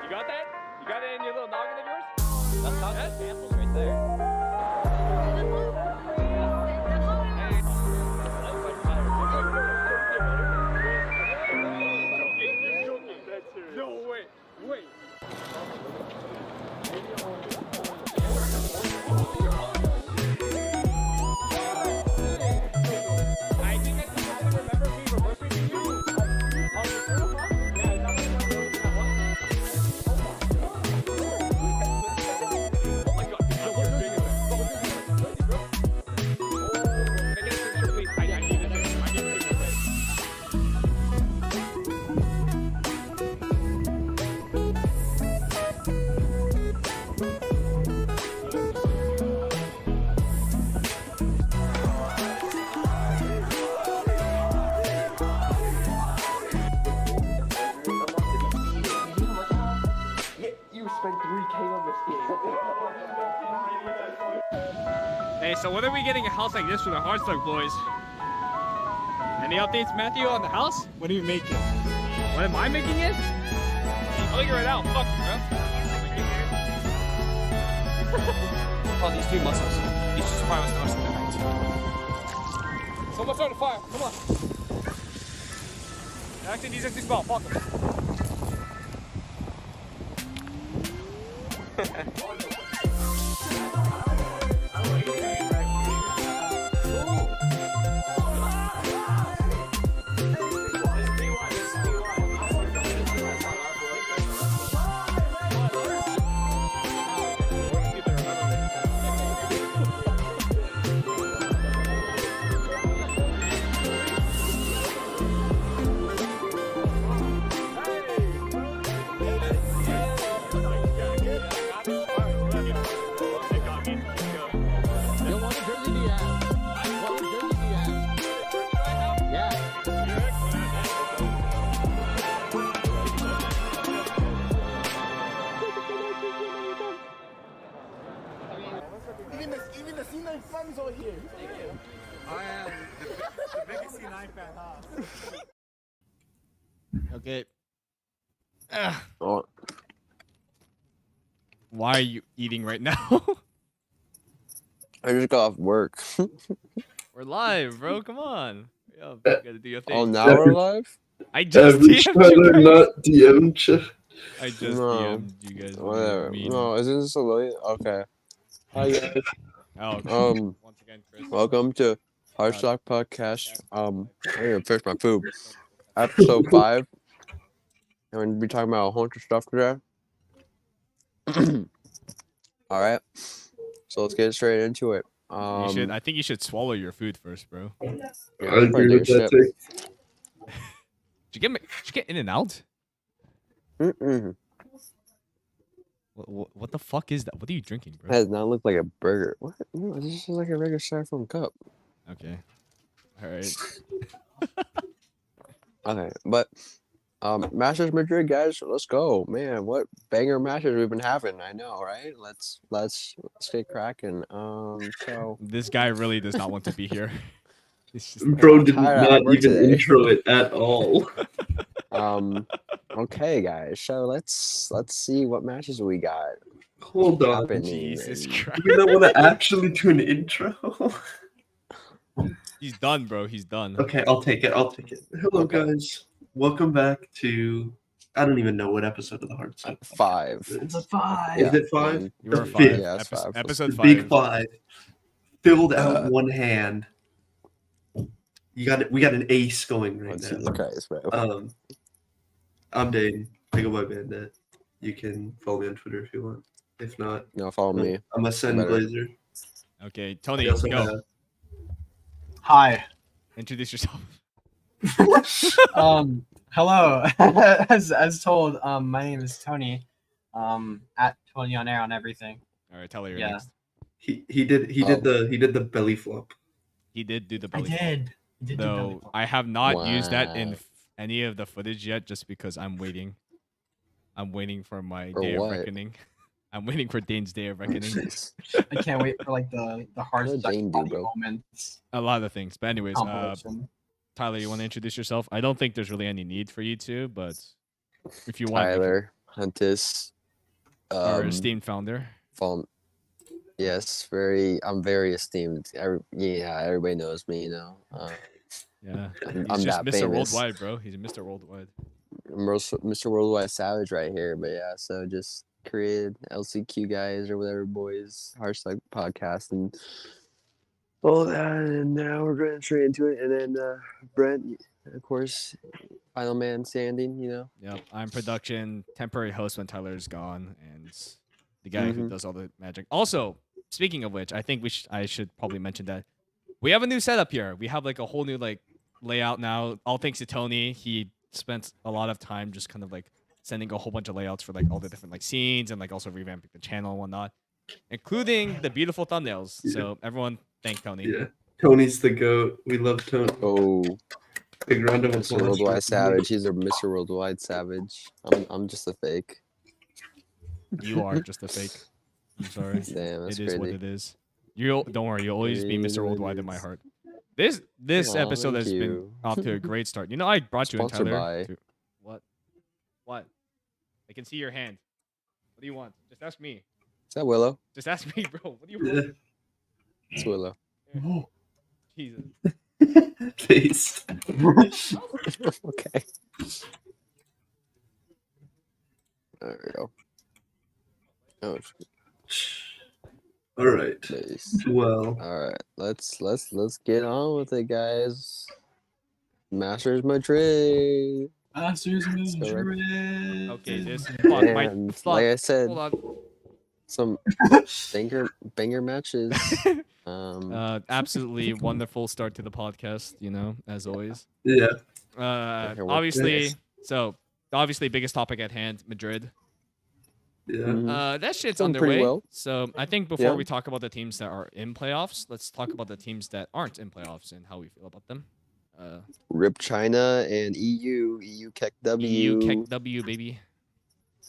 You got that? You got it in your little noggin of yours? That's not just samples right there. No, wait. I think I can remember me reverse raping you. On the turtle, huh? Yeah, is that what you remember that one? Oh my god, I was doing it. Bro. Can I get a picture, please? I need a picture. I need a picture. Hey, so when are we getting a house like this for the Hardstuck boys? Any updates, Matthew, on the house? What are you making? What am I making it? I'll figure it out. Fuck you, bro. Oh, these three muscles. These should survive us the rest of the night. Someone start a fire. Come on. Actually, these are too small. Fuck them. Even the C9 fans are here. I am the biggest C9 fan, huh? Okay. Oh, Why are you eating right now? I just got off work. We're live, bro. Come on. Yeah, you gotta do your thing. Oh, now we're live? I just Average DM'd Tyler you guys. not DM'd you. I just No. DM'd you guys. Whatever. Mean. No, isn't this a late? Okay. Hi guys. Oh, once again, Chris. Welcome to Hardstock Podcast. I'm gonna finish my food. Episode 5. And we're gonna be talking about a whole bunch of stuff today. All right. So let's get straight into it. You should. I think you should swallow your food first, bro. yeah, I probably agree take with a that shit. take. Did you get in and out? Mm-mm. What the fuck is that? What are you drinking, That bro? does not look like a burger. What? No, this is like a regular styrofoam cup. Okay. All right. Okay, but Masters Madrid, guys, let's go, man. What banger matches we've been having? I know, right? Let's get cracking. So This guy really does not want to be here. It's just, Bro did tired of not work even today. intro it at all. okay, guys. So let's see what matches we got Hold on. happening. Jesus and- Christ. You don't want to actually do an intro? He's done, bro. He's done. Okay, I'll take it. Hello, Okay. guys. Welcome back to... I don't even know what episode of the Hardstock. 5. It's a 5. Yeah, Is it 5? one. You were The five. fifth. Yeah, it's 5. Episode The 5. big 5. Filled out one hand. We got an ace going right Let's now. see the Christ, bro. I'm Dane. I go by Bandit. You can follow me on Twitter if you want. If not, No, follow me. I'm a Sen Better. Blazer. Okay, Tony, We also go. have- Hi. Introduce yourself. Hello. as told, my name is Tony. At Tony on air on everything. All right, tell her you're Yeah. next. He did the belly flop. He did do the I belly flop. did. I did do belly Though flop. I have not used that in Wow. any of the footage yet, just because I'm waiting. I'm waiting for my For day what? of reckoning. I'm waiting for Dane's day of reckoning. I can't wait for like the hard What did Dane do, bro? moments. A lot of things, but anyways, Compilation. Tyler, you want to introduce yourself? I don't think there's really any need for you to, but if you want, you can. Tyler. Huntus. Our esteemed founder. Yes, I'm very esteemed. Everybody knows me, you know. Yeah, I'm he's just that Mr. famous. Worldwide, bro. He's Mr. Worldwide. Mr. Worldwide Savage right here, but yeah, so just created LCQ guys or whatever boys, Hardstuck Podcast and all that, and now we're going straight into it. And then Brent, of course, final man standing, you know. Yep, I'm production temporary host when Tyler's gone, and the guy who does all the magic. Also, speaking of which, I think I should probably mention that we have a new setup here. We have like a whole new like layout now. All thanks to Toni. He spent a lot of time just kind of like sending a whole bunch of layouts for like all the different like scenes and like also revamping the channel and whatnot, including the beautiful thumbnails. Yeah. So everyone, thank Toni. Yeah, Tony's the goat. We love Tony. Oh, Big round of Mr. applause. Worldwide Savage. He's a Mr. Worldwide Savage. I'm just a fake. You are just a fake. I'm sorry. Damn, that's It is crazy. what it is. Don't worry. You'll always be It is Mr. what it Worldwide in my is. heart. This Aw, episode has thank been you. off to a great start. You know, I brought you in, Sponsored Tyler. by- What? What? I can see your hand. What do you want? Just ask me. Is that Willow? Just ask me, bro. What do you Yeah. want? It's Willow. Jesus. Face. Okay. There we go. Oh, All right. nice. Well, All right, let's get on with it, guys. Masters Madrid. Masters go right- Madrid. Okay, this fuck my And fuck. like I said, Hold on. some banger matches. Absolutely wonderful start to the podcast. You know, as always. yeah. Okay, what Obviously, this? so obviously, biggest topic at hand, Madrid. Yeah. Mhm. That shit's Doing pretty underway. well. So I think before Yeah. we talk about the teams that are in playoffs, let's talk about the teams that aren't in playoffs and how we feel about them. Rip China and EU Keck W. EU Keck W, baby.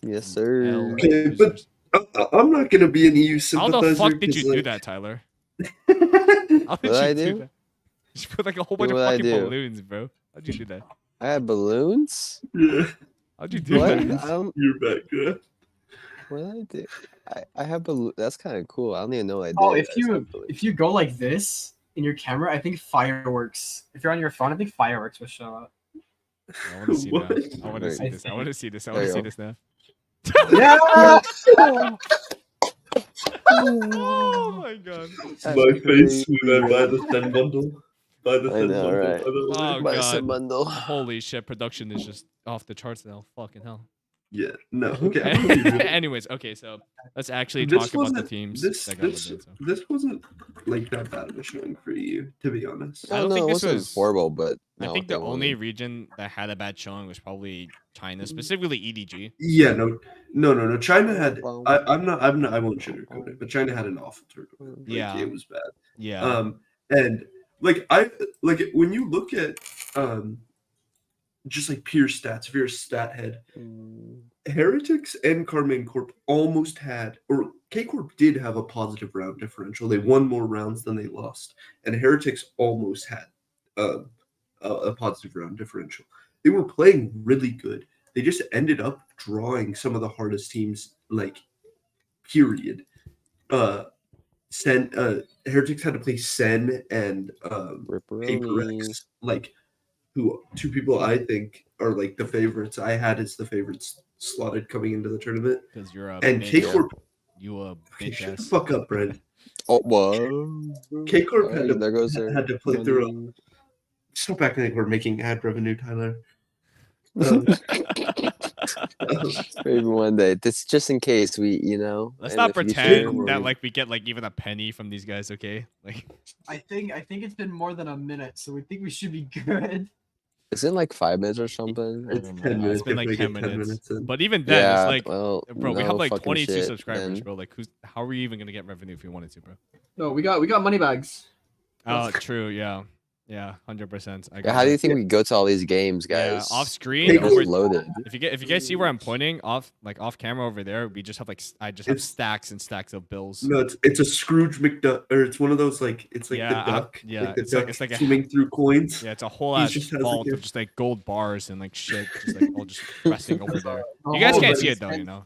Yes, sir. L Okay, losers. I'm not gonna be an EU How sympathizer. the fuck did you 'cause, do like- that, Tyler? How What did did I you do? that? You put like a whole bunch of What did I fucking do? balloons, bro. How'd you do that? I had balloons. Yeah, How'd you do What? I that? don't. you're back. Yeah. What did I do? I have balloons. That's kind of cool. I don't even know what I did. Oh, I just had balloons. if you go like this in your camera, I think fireworks. If you're on your phone, I think fireworks will show up. I want to see What? that. I want to There see you this. I want to see this. I There want to you see go. this now. Yeah. Oh my god. That's My face crazy. when I buy the 10 bundle. Buy the 10 I know, bundle. right? by the way. Oh Buy some god. bundle. Holy shit, production is just off the charts now. Fucking hell. Yeah. No. Okay. I'm gonna be real. Anyways, okay, so let's actually This talk about the wasn't- teams This that got this, eliminated. So. this wasn't like that bad of a showing for you, to be honest. I I don't don't think know. It this wasn't was- horrible, but I no, think they the only won. region that had a bad showing was probably China, specifically E EDG. Yeah. No. China had. Well- I'm not. I won't sugarcoat it, but China had an awful tournament. Like, Yeah. It was bad. Yeah. And when you look at just like pure stats, if you're a stat head, Mm, Heretics and Carmine Corp almost had, or K Corp did have a positive round differential. They won more rounds than they lost, and Heretics almost had a positive round differential. They were playing really good. They just ended up drawing some of the hardest teams, like period. Heretics had to play Sen and Ripperoni. PaperX, like who two people I think are like the favorites. I had as the favorites slotted coming into the tournament. Because you're a And bitch. K Corp, You a okay, bitch shut the ass. fuck up, Brent. Oh, whoa. K Corp Hey, there goes their had to play through. money. Stop acting like we're making ad revenue, Tyler. Maybe one day. This just in case we, you know. Let's in not the future pretend where that we- like we get like even a penny from these guys, okay? Like I think it's been more than a minute, so we think we should be good. Is it like 5 minutes or something? I It's don't know. 10 minutes. it's been if like we 10 get minutes. in. But even then, Yeah, it's like well, bro, we no have like fucking 22 shit, subscribers, then. bro. Like how are we even gonna get revenue if we wanted to, bro? No, we got money bags. Oh, true, yeah. Yeah, 100%. Yeah, how do you think we go to all these games, Yeah, guys? off screen. Hey, Just Over, loaded. if you guys see where I'm pointing off camera over there, we just have like I just have It's- stacks and stacks of bills. No, it's a Scrooge McDuck, or it's one of those like it's like Yeah, the duck, yeah, like the it's like- duck it's like a- swimming through coins. Yeah, it's a whole He ass just has, vault like, of just like gold bars and like shit, just like all just resting over there. The You guys whole can't see race it though, you know.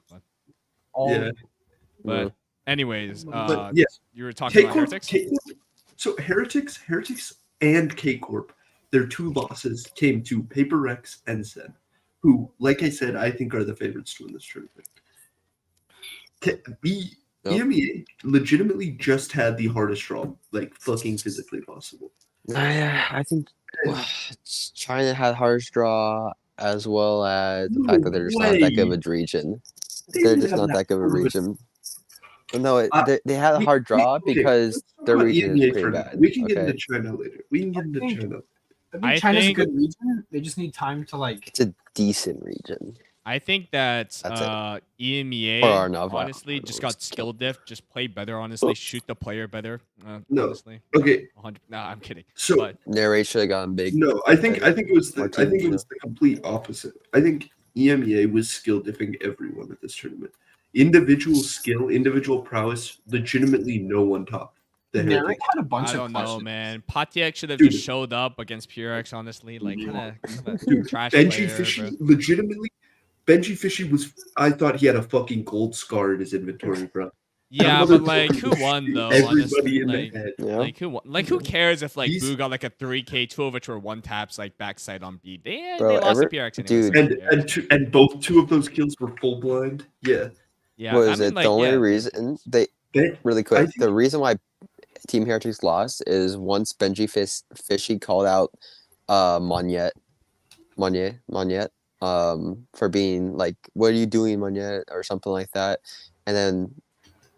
all Yeah. But anyways, But yeah, you were talking about K-Corp, heretics. K-Corp. So heretics, and K-Corp, their 2 losses came to Paper Rex and Sen, who, like I said, I think are the favorites to win this tournament. EMEA legitimately just had the hardest draw, like fucking physically possible. I think China had hardest draw as well as the fact that they're just not that good of a region. They're just not that good of a region. No, they had a hard draw because their region is pretty bad. We can get Okay, into China later. We can get into I think- China. I think I China's think- a good region. They just need time to like. it's a decent region. I think that That's it. EMEA Or Arnava. honestly just got skill diff, just play better. Honestly, shoot the player better. No. Honestly, Okay, 100. No, I'm kidding. so But Narrate should have gotten big. no, I think it was the Martin, complete opposite. I think EMEA was skill diffing everyone at this tournament. Individual skill, individual prowess, legitimately no one topped the Narrate Heretics. had a bunch I of don't know, questions. man. Patiek should have Dude. just showed up against Purex. Honestly, like kind of Dude, trash Benji player, Fishy, bro. legitimately, Benji Fishy was. I thought he had a fucking gold scar in his inventory, bro. Yeah, but like, who won though? Everybody Honestly, in the like, head. Yeah. like who won? Like who cares if like These- Boo got like a 3K, 2 of which were one taps like backside on B. They Bro, lost to ever- PRX anyway. dude. so And who cares? and both 2 of those kills were full blind. Yeah. Yeah, What I is mean, it? like, The only yeah. reason they They- really I quick. think- The reason why Team Heretics lost is once Benji Fishy called out Monyet for being like, "What are you doing, Monyet?" or something like that, and then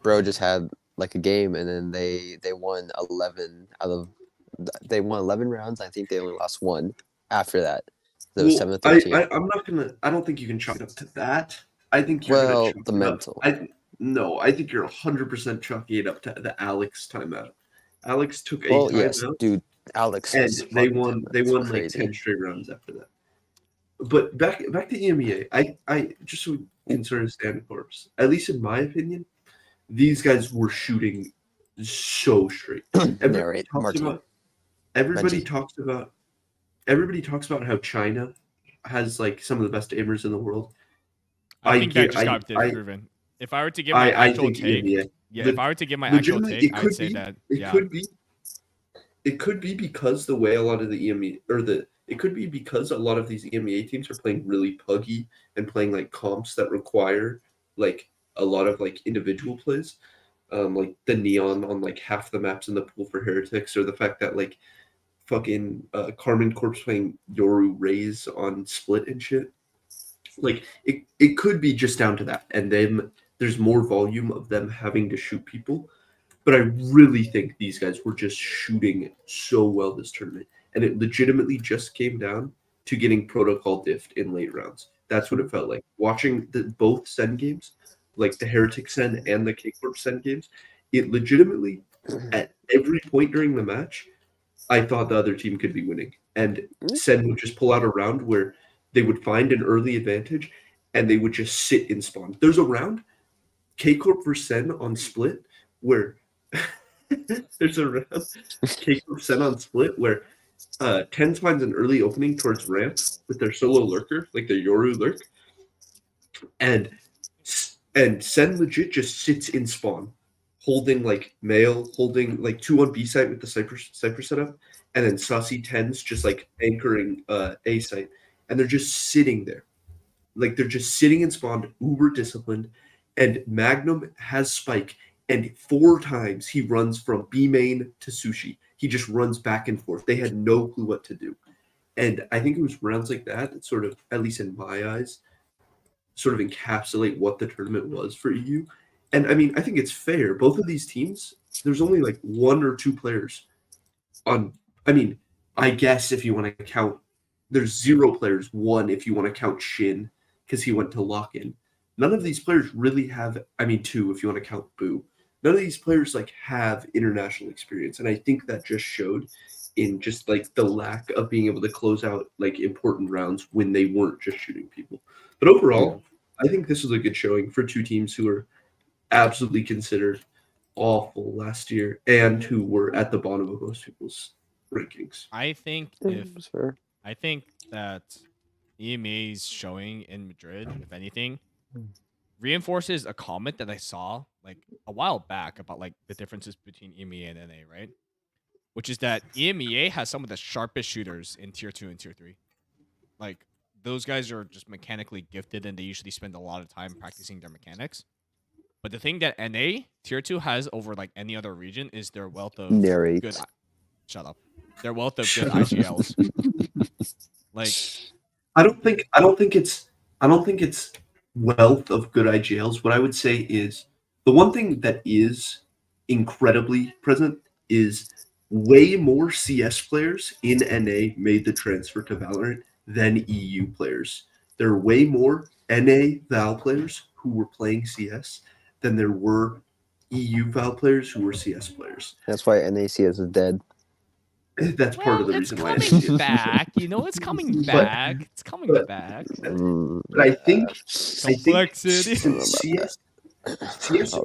bro just had like a game, and then they won 11 rounds. I think they only lost 1 after that. It was 7-13. I'm not gonna. I don't think you can chalk it up to that. I think you're Well, gonna chalk the it up- mental. I think you're 100% chalking it up to the Alex timeout. Alex took a Well, timeout, yes, dude. Alex and was they fucking won. They nuts. won like Crazy. 10 straight rounds after that. But back to EMEA. I just so we can sort of stand corpse. At least in my opinion, these guys were shooting so straight. Narrate, Martin. Everybody Benji. talks about how China has like some of the best aimers in the world. I I think get- that just I- got I- disproven. If I were to give my I actual think take, EMEA. yeah, if I were to give my actual Legitimately, take, it I'd could say be. that, It yeah, could be. It could be because the way a lot of the EMEA it could be because a lot of these EMEA teams are playing really puggy and playing like comps that require like a lot of like individual plays, like the neon on like half the maps in the pool for Heretics, or the fact that like fucking Carmen Corp's playing Yoru Rays on Split and shit. Like it could be just down to that, and then there's more volume of them having to shoot people. But I really think these guys were just shooting so well this tournament. And it legitimately just came down to getting protocol diffed in late rounds. That's what it felt like. Watching both Sen games, like the Heretic Sen and the K-Corp Sen games, it legitimately, at every point during the match, I thought the other team could be winning. And Sen would just pull out a round where they would find an early advantage and they would just sit in spawn. There's a round, K-Corp versus Sen on Split, where there's a round K-Corp Sen on Split where Tens finds an early opening towards ramp with their solo lurker, like their Yoru lurk, and Sen legit just sits in spawn, holding like male, holding like 2 on B site with the Cypher setup, and then Sussy Tens just like anchoring A site, and they're just sitting there, like they're just sitting in spawn, uber disciplined, and Magnum has Spike. And 4 times he runs from B main to Sushi. He just runs back and forth. They had no clue what to do. And I think it was rounds like that sort of, at least in my eyes, sort of encapsulate what the tournament was for EU. And I mean, I think it's fair. Both of these teams, there's only like 1 or 2 players on, I mean, I guess if you want to count, there's 0 players, 1 if you want to count Shin, because he went to lock-in. None of these players really have, I mean, 2 if you want to count Boo. None of these players like have international experience, and I think that just showed in just like the lack of being able to close out like important rounds when they weren't just shooting people. But overall, I think this was a good showing for two teams who were absolutely considered awful last year and who were at the bottom of most people's rankings. I think that EMEA's showing in Madrid, if anything, reinforces a comment that I saw like a while back about like the differences between EMEA and NA, right? Which is that EMEA has some of the sharpest shooters in tier 2 and tier 3. Like those guys are just mechanically gifted and they usually spend a lot of time practicing their mechanics. But the thing that NA tier 2 has over like any other region is their wealth of good. Shut up. Their wealth of good IGLs. Like, I don't think it's wealth of good IGLs. What I would say is the one thing that is incredibly present is way more CS players in NA made the transfer to Valorant than EU players. There are way more NA Val players who were playing CS than there were EU Val players who were CS players. That's why NACS is dead. That's part of the reason why it's coming back. You know, it's coming back. It's coming back. But I think Complexity. CS is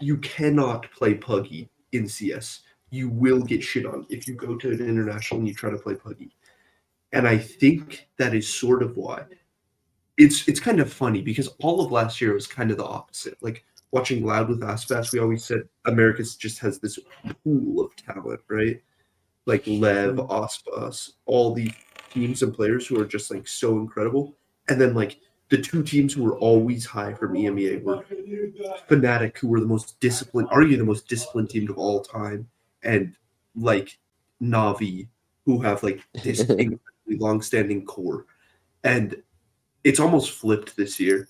you cannot play Puggy in CS. You will get shit on if you go to an international and you try to play Puggy. And I think that is sort of why. It's kind of funny because all of last year was kind of the opposite. Like watching Loud with Aspas, we always said Americas just has this pool of talent, right? Like Lev, Aspas, all the teams and players who are just like so incredible. And then like the two teams who were always high from EMEA were Fnatic, who were the most disciplined, arguably the most disciplined team of all time, and like Na'Vi, who have like this incredibly long-standing core. And it's almost flipped this year.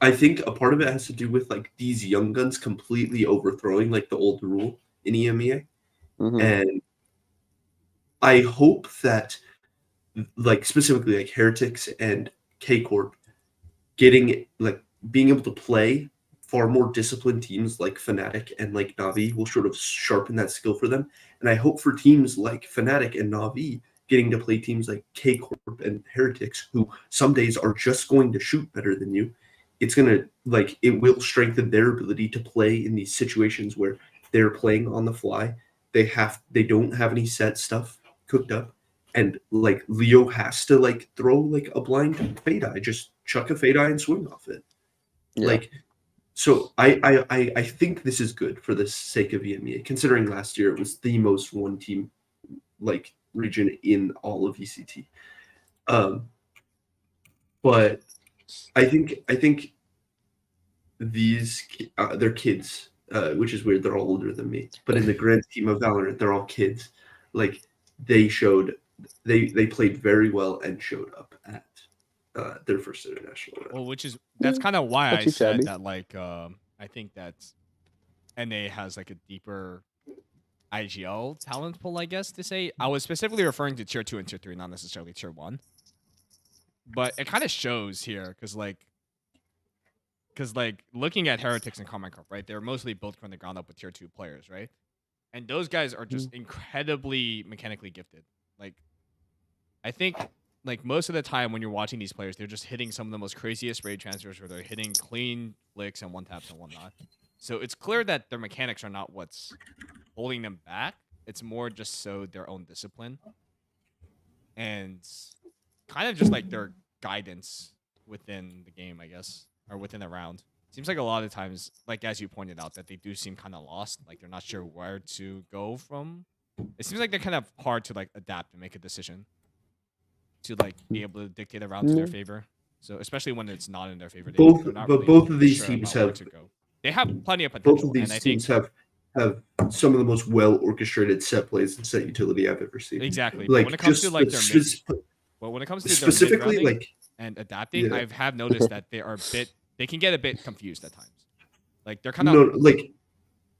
I think a part of it has to do with like these young guns completely overthrowing like the old rule in EMEA. And I hope that like specifically like Heretics and K Corp getting like being able to play far more disciplined teams like Fnatic and like Na'Vi will sort of sharpen that skill for them. And I hope for teams like Fnatic and Na'Vi getting to play teams like K Corp and Heretics, who some days are just going to shoot better than you. It's gonna like it will strengthen their ability to play in these situations where they're playing on the fly. They don't have any set stuff cooked up, and like Leo has to like throw like a blind fade eye, just chuck a fade eye and swing off it. Yeah. Like, so I think this is good for the sake of EMEA, considering last year it was the most one team like region in all of VCT. But I think these they're kids, which is weird. They're all older than me, but in the grand scheme of Valorant, they're all kids. Like they played very well and showed up at their first international round. Well, that's kind of why I said that. Like, I think that NA has like a deeper IGL talent pool, I guess to say. I was specifically referring to tier 2 and tier 3, not necessarily tier 1. But it kind of shows here because looking at Heretics and Common Corp, right? They're mostly built from the ground up with tier 2 players, right? And those guys are just incredibly mechanically gifted. Like, I think like most of the time when you're watching these players, they're just hitting some of the most craziest raid transfers where they're hitting clean flicks and one taps and whatnot. So it's clear that their mechanics are not what's holding them back. It's more just so their own discipline and kind of just like their guidance within the game, I guess, or within a round. Seems like a lot of times, like as you pointed out, that they do seem kind of lost. Like they're not sure where to go from. It seems like they're kind of hard to like adapt and make a decision to like be able to dictate a round to their favor. So especially when it's not in their favor. Both of these teams have to go. They have plenty of potential. Both of these teams have some of the most well orchestrated set plays and set utility I've ever seen. Exactly. Like when it comes to like their when it comes to specifically their like and adapting, I have noticed that they can get a bit confused at times. Like they're kind of like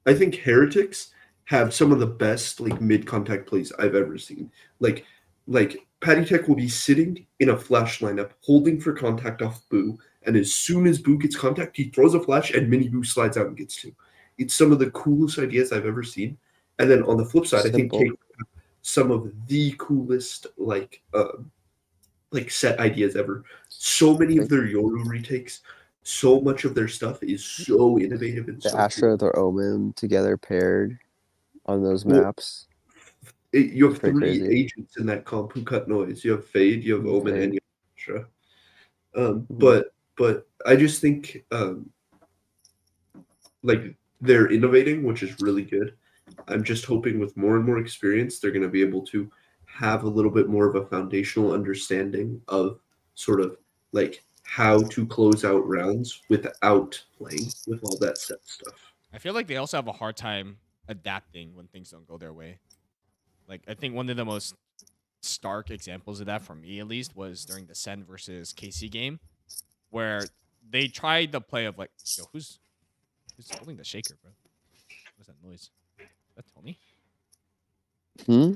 I think Heretics have some of the best like mid contact plays I've ever seen. Like Patty Tech will be sitting in a flash lineup holding for contact off Boo, and as soon as Boo gets contact, he throws a flash and Mini Boo slides out and gets two. It's some of the coolest ideas I've ever seen, And then on the flip side, I think Simple. K have some of the coolest like set ideas ever. So many of their Yoru retakes, so much of their stuff is so innovative and The so Astra cool. with our Omen together paired on those Well, maps. You have Pretty three crazy. agents in that comp who cut noise. You have Fade, you have Omen, Fade. and you have Astra. Mhm. But I just think like they're innovating, which is really good. I'm just hoping with more and more experience, they're going to be able to have a little bit more of a foundational understanding of sort of like how to close out rounds without playing with all that set stuff. I feel like they also have a hard time adapting when things don't go their way. Like I think one of the most stark examples of that for me at least was during the Sen versus KC game, where they tried the play of like, yo, who's holding the shaker, bro? What's that noise? Is that Toni? Hmm?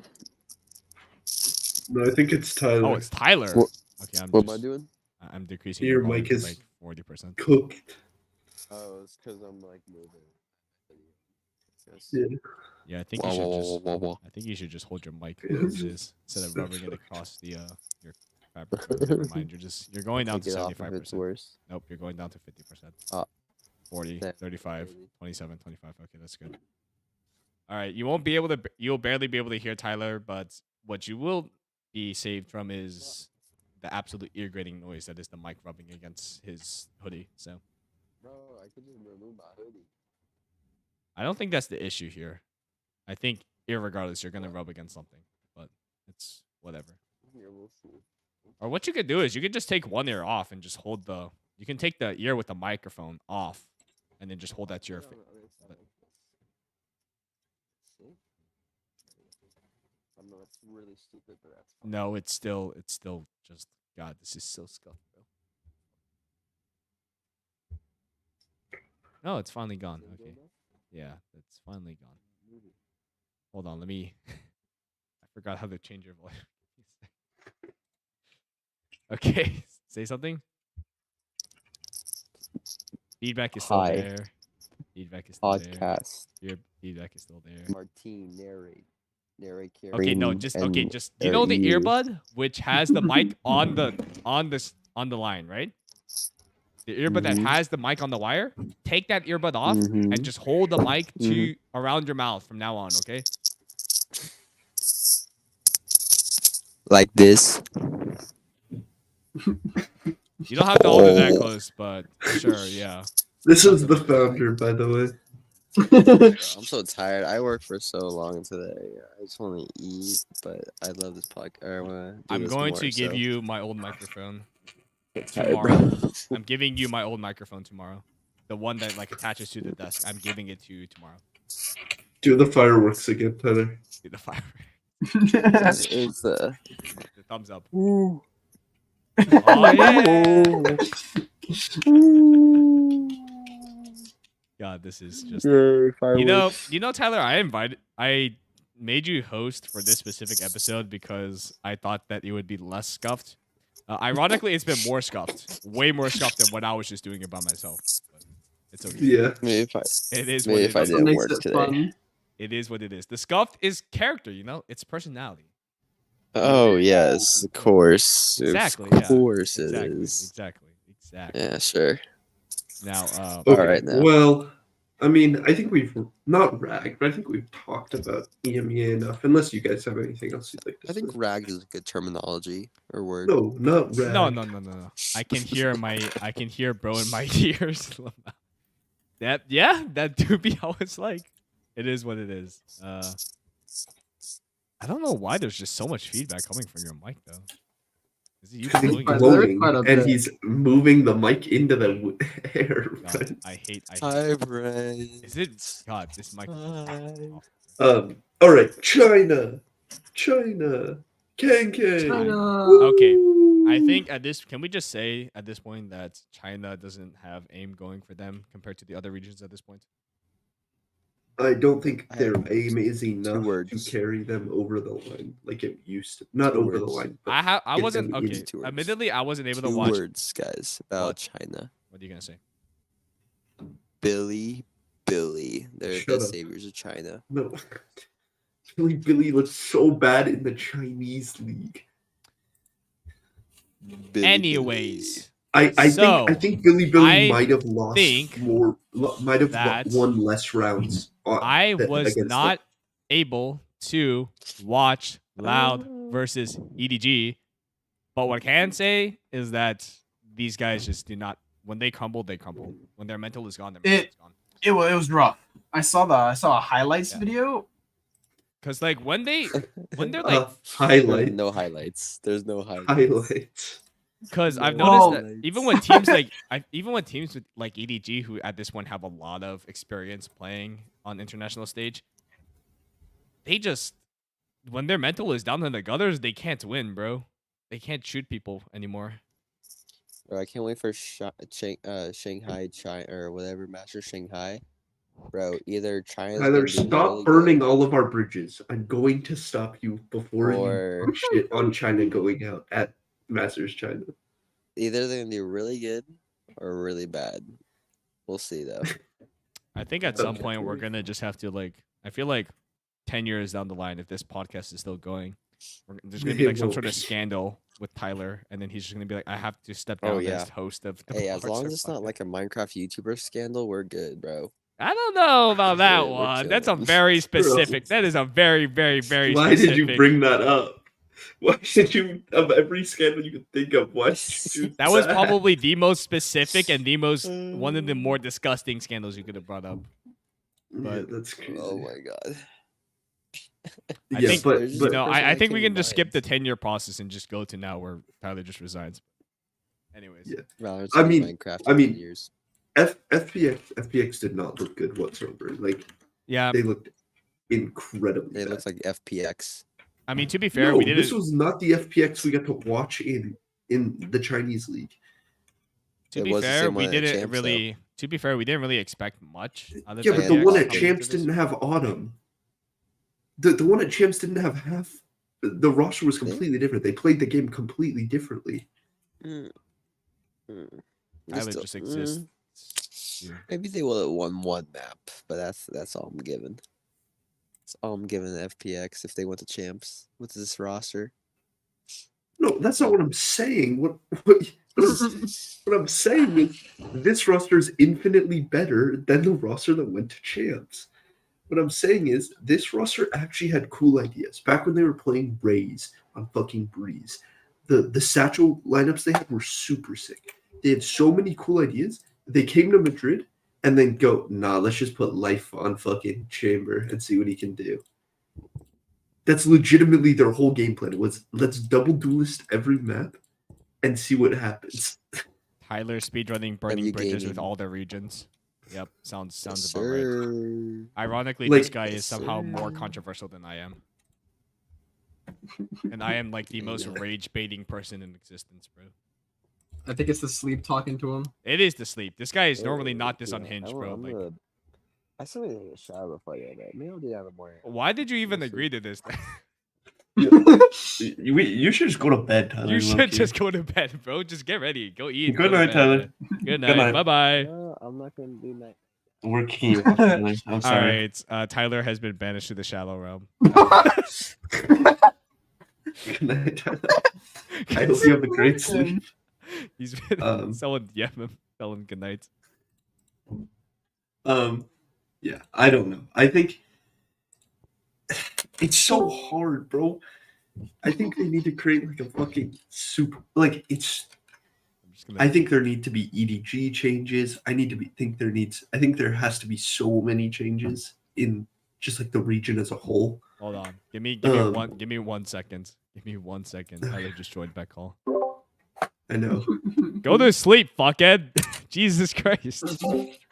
No, I think it's Tyler. Oh, it's Tyler. What- Okay, What am I doing? I'm decreasing Your your volume mic to is like 40%. cooked. Oh, it's because I'm like moving. Yes. Yeah. Yeah, I think Wah, you should wah, just wah, wah, wah. I think you should just hold your mic Yeah. as is instead of rubbing it across the your fabric. Oh, never mind. You're going down Take to it off if it's 75%. worse. Nope, you're going down to 50%. Ah. 40, Damn, 35, crazy. 27, 25. Okay, that's good. All right, you'll barely be able to hear Tyler, but what you will be saved from is the absolute ear grating noise that is the mic rubbing against his hoodie. So Bro, I could just remove my hoodie. I don't think that's the issue here. I think irregardless, you're gonna rub against something, but it's whatever. Here, we'll see. Or what you could do is you could just take one ear off and just hold the. You can take the ear with the microphone off, and then just hold that to your face. See? I know it's really stupid, but that's fine. No, it's still just God. This is so scuffed, bro. No, it's finally gone. Okay, yeah, it's finally gone. Hold on, let me. I forgot how to change your volume. Okay, say something. Feedback is still Hi. there. Feedback is still there. Podcast. Your feedback is still there. Martine, narrate. Narrate. Okay, no, just okay, just you know the earbud which has the mic on the line, right? The earbud that has the mic on the wire. Take that earbud off and just hold the mic to around your mouth from now on, okay? Like this. You don't have to hold it that close, but sure, yeah. This is the founder, by the way. I'm so tired. I worked for so long today. I just want to eat, but I love this podcast. I'm going to give you my old microphone tired, tomorrow. bro. I'm giving you my old microphone tomorrow. The one that like attaches to the desk. I'm giving it to you tomorrow. Do the fireworks again, Tyler. See the fire. It's The thumbs up. Ooh. Oh yeah. God, this is just you know, Tyler, I made you host for this specific episode because I thought that it would be less scuffed. Ironically, it's been more scuffed, way more scuffed than when I was just doing it by myself. But it's okay. Yeah. Maybe if I It is maybe what if I it is. didn't makes work it today. fun. It is what it is. The scuffed is character, you know, it's personality. Oh yes, of course. Exactly. Of Yeah. course it Exactly. is. Exactly. Yeah, sure. Now, Okay. All right, now. Well, I mean, I think we've not ragged, but I think we've talked about EMEA enough. Unless you guys have anything else you'd like to I think say. ragged is a good terminology or word. No, not ragged. no. I can hear bro in my ears. That do be how it's like. It is what it is. I don't know why there's just so much feedback coming from your mic though. Is it you He's blowing your blowing, quite a and bit. he's moving the mic into the air. God, I hate Hi, Brent. Is it God, this mic Hi. All right, China, Kankai. China. Okay, I think can we just say at this point that China doesn't have aim going for them compared to the other regions at this point? I don't think I their have aim is enough to words. carry them over the line like it used to. Not Two over the words. line. But I get wasn't them okay. into words. Admittedly, I wasn't able to 2 watch. words, guys, about What? China. What are you gonna say? Billy. They're Shut the up. saviors of China. no. Billy looks so bad in the Chinese league. Anyways, I So, think Billy I might have lost think might have that won less rounds. I was against not able to watch Loud versus EDG, but what I can say is that these guys just do not. When they crumble, they crumble. When their mental is gone, their mental is gone. It was rough. I saw a highlights Yeah. video. Cause like when they're like, highlight. No highlights. There's no highlights. Highlights. cause I've Well- noticed that even when teams with like EDG, who at this point have a lot of experience playing on international stage, they just when their mental is down in the gutters, they can't win, bro. They can't shoot people anymore. Bro, I can't wait for Shanghai, China, or whatever, Masters Shanghai. Bro, either China's Tyler, gonna be stop really burning good, all of our bridges. I'm going to stop you before Or- you push it on China going out at Masters China. either they're gonna be really good or really bad. We'll see though. I think at some Okay. point we're gonna just have to like. I feel like 10 years down the line, if this podcast is still going, there's gonna be It like some will sort of be. scandal with Tyler, and then he's just gonna be like, I have to step Oh, down yeah. as host of. The Hey, as long Hardstock as it's not podcast." like a Minecraft YouTuber scandal, we're good, bro. I don't know about that We're one. That's a chilling. very specific. That is a very, very, very. Why specific. did you bring that up? Why did you, of every scandal you could think of, why did you do That was probably the most specific and the most one of the more disgusting scandals you could have brought up. Yeah, but- that's crazy. Oh my god. I Yeah, think but There's you just know, a person I that think we came can to just skip mind. the 10-year process and just go to now where Tyler just resigns. Anyways, Yeah. Valorant's I gonna be mean- Minecraft I in 10 mean- years. FPX did not look good whatsoever. Like yeah. they looked incredibly It bad. looks like FPX. I mean, to be fair, no, we didn't. this was not the FPX we got to watch in the Chinese league. To It be was the fair, same we one at didn't Champs, really. To be fair, we didn't really expect much. Other Yeah, than but Yeah, the one yeah, at yeah. Champs didn't have Autumn. The one at Champs didn't have half. The roster was completely different. They played the game completely differently. Mm. Mm. Tyler Still- just exists. Yeah. Maybe they will have won one map, but that's all I'm giving. That's all I'm giving the FPX if they went to Champs with this roster. No, that's not what I'm saying. What I'm saying is this roster is infinitely better than the roster that went to Champs. What I'm saying is this roster actually had cool ideas. Back when they were playing Rays on fucking Breeze, the Satchel lineups they had were super sick. They had so many cool ideas. They came to Madrid and then let's just put Life on fucking Chamber and see what he can do. That's legitimately their whole game plan. It was let's double duelist every map and see what happens. Tyler speedrunning burning W bridges with gaming. all their regions. Yep, sounds Yes, about right. sir. Ironically, Like- this guy is Yes, somehow more sir. controversial than I am. And I am like the most Yeah. rage baiting person in existence, bro. I think it's the sleep talking to him. It is the sleep. This guy is normally not this Yeah, unhinged, bro. Like, I still need to take a shower before I go to bed. Maybe I'll do that in the morning. why did you even We'll see. agree to this? You should just go to bed, Tyler. You should just go to bed, bro. Just get ready. Go eat. Good go to night, bed, Tyler. man. Good night. night. Bye bye. No, I'm not gonna do night. We're kicking you off, Tyler. I'm All sorry. right. Tyler has been banished to the shallow realm. Good night, Tyler. I hope you have a great sleep. He's been someone tell him good night. Yeah, I don't know. I think it's so hard, bro. I think they need to create like a fucking super like it's I'm just gonna I think there need to be EDG changes. I think there has to be so many changes in just like the region as a whole. hold on. Give me 1 second. Give me 1 second. Tyler just joined back call. I know. Go to sleep, fuckhead. Jesus Christ.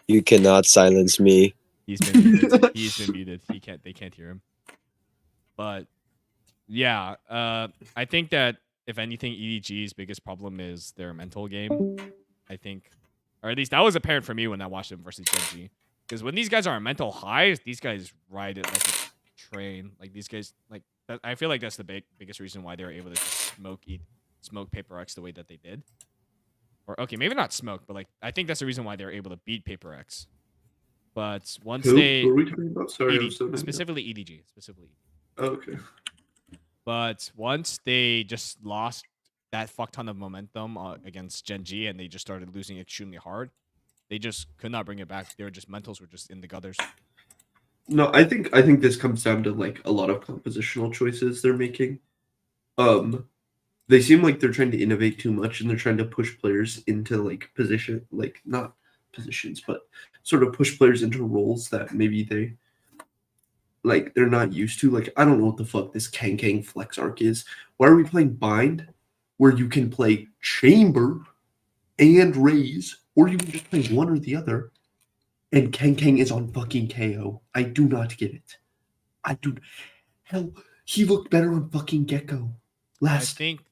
You cannot silence me. He's been muted. He's been muted. They can't hear him. But yeah, I think that if anything, EDG's biggest problem is their mental game. I think, or at least that was apparent for me when I watched them versus Genji. Because when these guys are on mental highs, these guys ride it like a train. Like these guys, like that, I feel like that's the biggest reason why they were able to just smoke Paper X the way that they did. Or okay, maybe not smoke, but like I think that's the reason why they were able to beat Paper X. But once Who they are we talking about? Sorry, I'm ED so specifically EDG, specifically. Okay. But once they just lost that fuck ton of momentum against Gen G and they just started losing extremely hard, they just could not bring it back. They were just mentals were just in the gutters. No, I think this comes down to like a lot of compositional choices they're making. They seem like they're trying to innovate too much and they're trying to push players into like position, like not positions, but sort of push players into roles that maybe they're not used to. Like, I don't know what the fuck this Kang flex arc is. Why are we playing bind where you can play chamber and raise, or you can just play one or the other, and Kang is on fucking KO? I do not get it. I do. Hell, he looked better on fucking Gecko. I think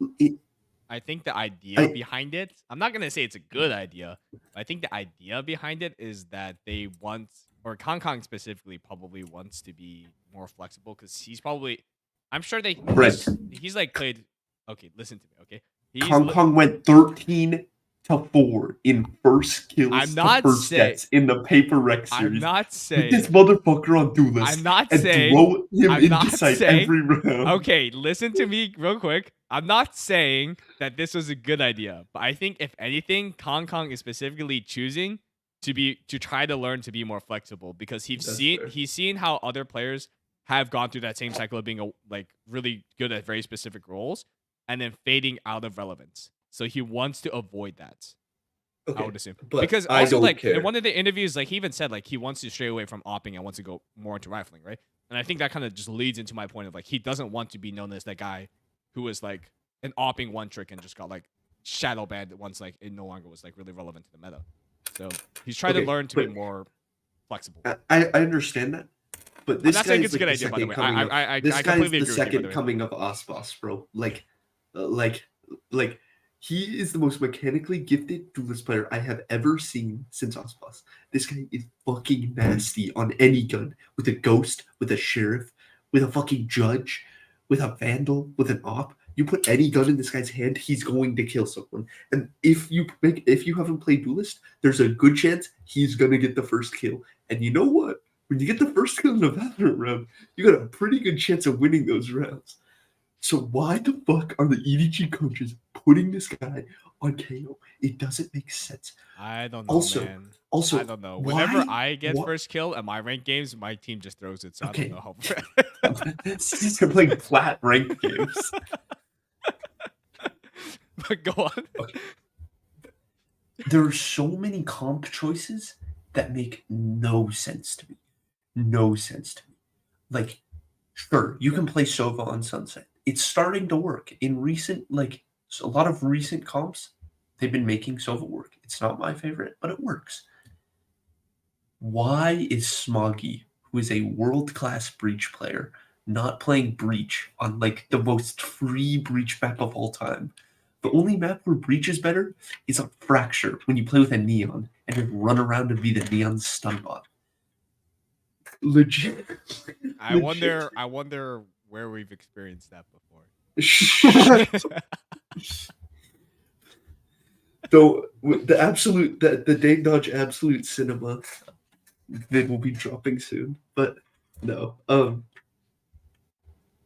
the idea behind it, I'm not gonna say it's a good idea, but I think the idea behind it is that they want, or Kong specifically probably wants to be more flexible because he's probably, I'm sure he's like played. Okay, listen to me. Okay, Kong went 13-4 in first kills. I'm not to first saying deaths in the paper rec series. I'm not saying this motherfucker on Duelist. I'm not and saying throw him I'm not inside saying every round. Okay, listen to me real quick. I'm not saying that this was a good idea, but I think if anything, Kong is specifically choosing to try to learn to be more flexible because he's seen how other players have gone through that same cycle of being like really good at very specific roles and then fading out of relevance. So he wants to avoid that. Okay, I would assume but because I also don't like care. in one of the interviews, like he even said like he wants to stray away from opping and wants to go more into rifling, right? And I think that kind of just leads into my point of like he doesn't want to be known as that guy who was like an opping one trick and just got like shadow banned once like it no longer was like really relevant to the meta. So he's trying to learn to be more flexible. I understand that, but this I'm not saying it's a good idea, by the way. This I guy's completely the agree second with you, coming of Osboss, bro. Like he is the most mechanically gifted duelist player I have ever seen since Osboss. This guy is fucking nasty on any gun, with a ghost, with a sheriff, with a fucking judge, with a vandal, with an op. You put any gun in this guy's hand, he's going to kill someone. And if you haven't played Duelist, there's a good chance he's gonna get the first kill. And you know what? When you get the first kill in a Valorant round, you got a pretty good chance of winning those rounds. So why the fuck are the EDG coaches putting this guy on KO? It doesn't make sense. I don't know, man. Also, I don't know. Whenever I get first kill at my ranked games, my team just throws it. So Okay. I don't know how. You're playing flat ranked games. But go on. Okay. There are so many comp choices that make no sense to me. No sense to me. Like, sure, you can play Sova on Sunset. It's starting to work. In recent, a lot of recent comps, they've been making Sova work. It's not my favorite, but it works. Why is Smoggy, who is a world-class Breach player, not playing Breach on, like, the most free Breach map of all time? The only map where Breach is better is on Fracture, when you play with a Neon, and then run around and be the Neon stun bot. Legit. I wonder where we've experienced that before. Though the Dane Dodge Absolute Cinema vid will be dropping soon, but no.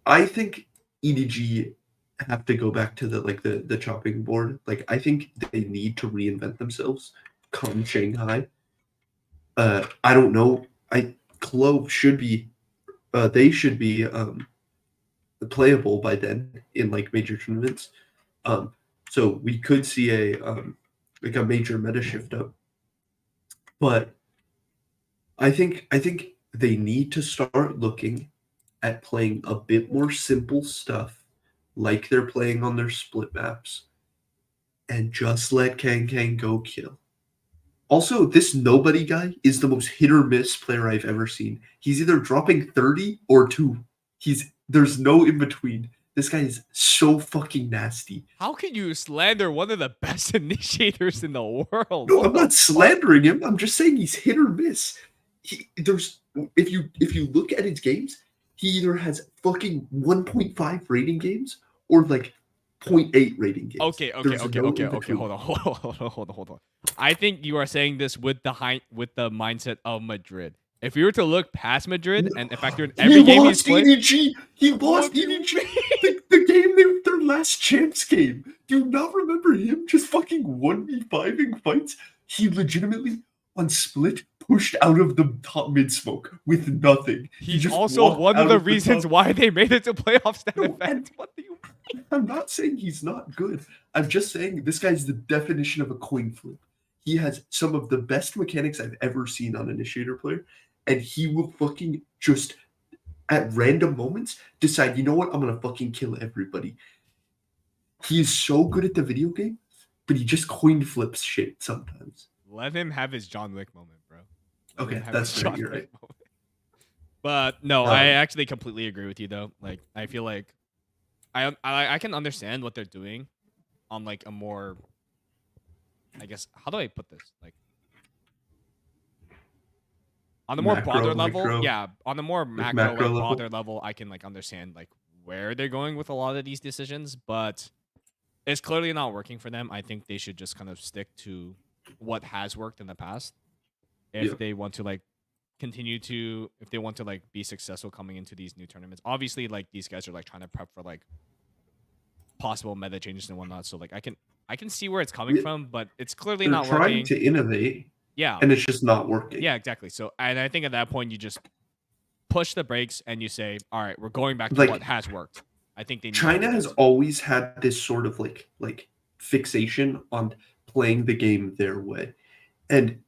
I think EDG have to go back to the chopping board. Like, I think they need to reinvent themselves come Shanghai. I don't know. Clove should be they should be playable by then in like major tournaments. So we could see a major meta shift up. But I think they need to start looking at playing a bit more simple stuff like they're playing on their split maps and just let Kang go kill. Also, this Nobody guy is the most hit or miss player I've ever seen. He's either dropping 30 or 2. There's no in between. This guy is so fucking nasty. How can you slander one of the best initiators in the world? No, I'm not slandering him. I'm just saying he's hit or miss. If you look at his games, he either has fucking 1.5 rating games or like 0.8 rating games. Okay. Hold on. I think you are saying this with the mindset of Madrid. if we were to look past Madrid and factor in every game he's played, EDG. He lost EDG. The game their last champs game. Do you not remember him just fucking 1v5ing fights? He legitimately on split pushed out of the top mid smoke with nothing. He he's just also walked one of out the top. reasons why they made it to playoffs that No, event. What do you? I'm not saying he's not good. I'm just saying this guy's the definition of a coin flip. He has some of the best mechanics I've ever seen on Initiator player, and he will fucking just at random moments decide, you know what, I'm gonna fucking kill everybody. He is so good at the video game, but he just coin flips shit sometimes. Let him have his John Wick moment, bro. Let Okay, him have that's his fair, John you're Wick right. moment. But no, Um, I actually completely agree with you though. Like, I feel like I can understand what they're doing on like a more, I guess, how do I put this? Like on a more Macro, broader level, micro, yeah, on a more like macro, macro like level? broader level, I can like understand like where they're going with a lot of these decisions, but it's clearly not working for them. I think they should just kind of stick to what has worked in the past if Yeah. they want to like continue to, if they want to like be successful coming into these new tournaments. Obviously, like these guys are like trying to prep for like possible meta changes and whatnot. So like I can see where it's coming Yeah. from, but it's clearly They're not trying working. to innovate, Yeah. and it's just not working. Yeah, exactly. So and I think at that point you just push the brakes and you say, all right, we're going back to Like, what has worked. I think they need to China do has that. always had this sort of like fixation on playing the game their way. And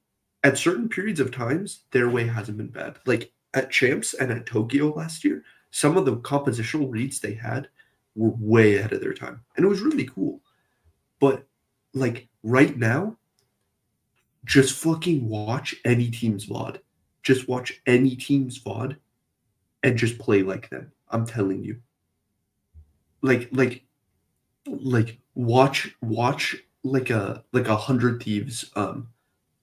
at certain periods of times, their way hasn't been bad. Like at Champs and at Tokyo last year, some of the compositional reads they had were way ahead of their time. And it was really cool. But like right now, just fucking watch any team's VOD. Just watch any team's VOD and just play like them. I'm telling you. Like watch like a 100 Thieves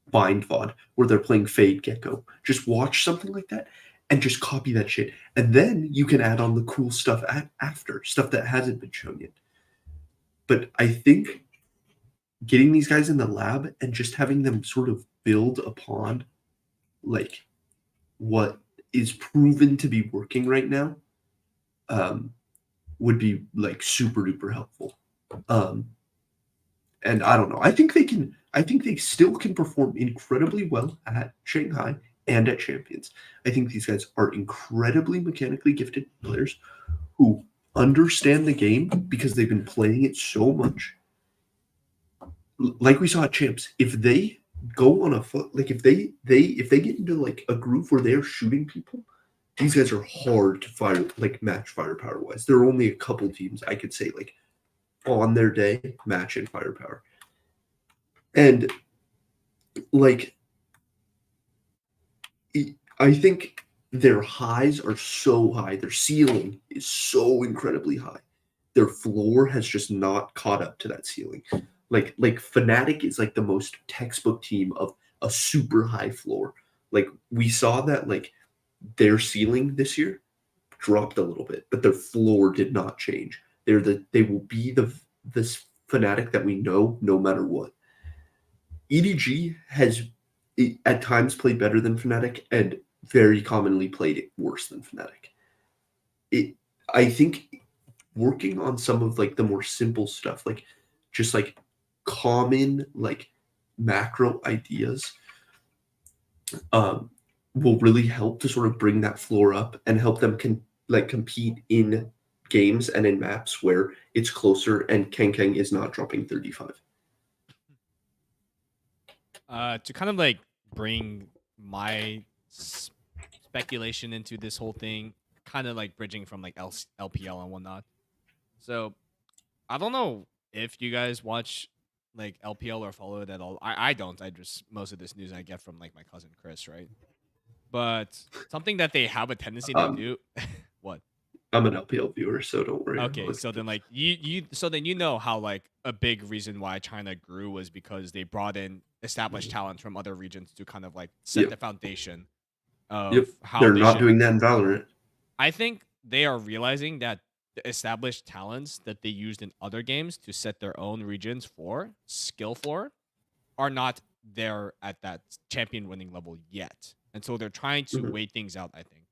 bind VOD where they're playing Fade Gecko. Just watch something like that and just copy that shit. And then you can add on the cool stuff after, stuff that hasn't been shown yet. But I think getting these guys in the lab and just having them sort of build upon like what is proven to be working right now would be like super duper helpful. And I don't know. I think they still can perform incredibly well at Shanghai and at Champions. I think these guys are incredibly mechanically gifted players who understand the game because they've been playing it so much. Like we saw at Champs, if they go on a foot, like if they get into like a groove where they're shooting people, these guys are hard to fire, like match firepower wise. There are only a couple teams I could say like on their day match in firepower. And like I think their highs are so high, their ceiling is so incredibly high. Their floor has just not caught up to that ceiling. Like Fnatic is like the most textbook team of a super high floor. Like we saw that like their ceiling this year dropped a little bit, but their floor did not change. They will be this Fnatic that we know no matter what. EDG has at times played better than Fnatic and very commonly played it worse than Fnatic. I think working on some of like the more simple stuff, like just like common like macro ideas, will really help to sort of bring that floor up and help them compete in games and in maps where it's closer and Kang is not dropping 35. To kind of like bring my speculation into this whole thing, kind of like bridging from like LPL and whatnot. So I don't know if you guys watch like LPL or follow it at all. I don't. I just, most of this news I get from like my cousin Chris, right? But something that they have a tendency to do. What? I'm an LPL viewer, so don't worry. Okay, so then like so then you know how like a big reason why China grew was because they brought in established talent from other regions to kind of like set the foundation of how they're not doing that in Valorant. I think they are realizing that the established talents that they used in other games to set their own regions skill for, are not there at that champion winning level yet. and so they're trying to Mhm. wait things out, I think,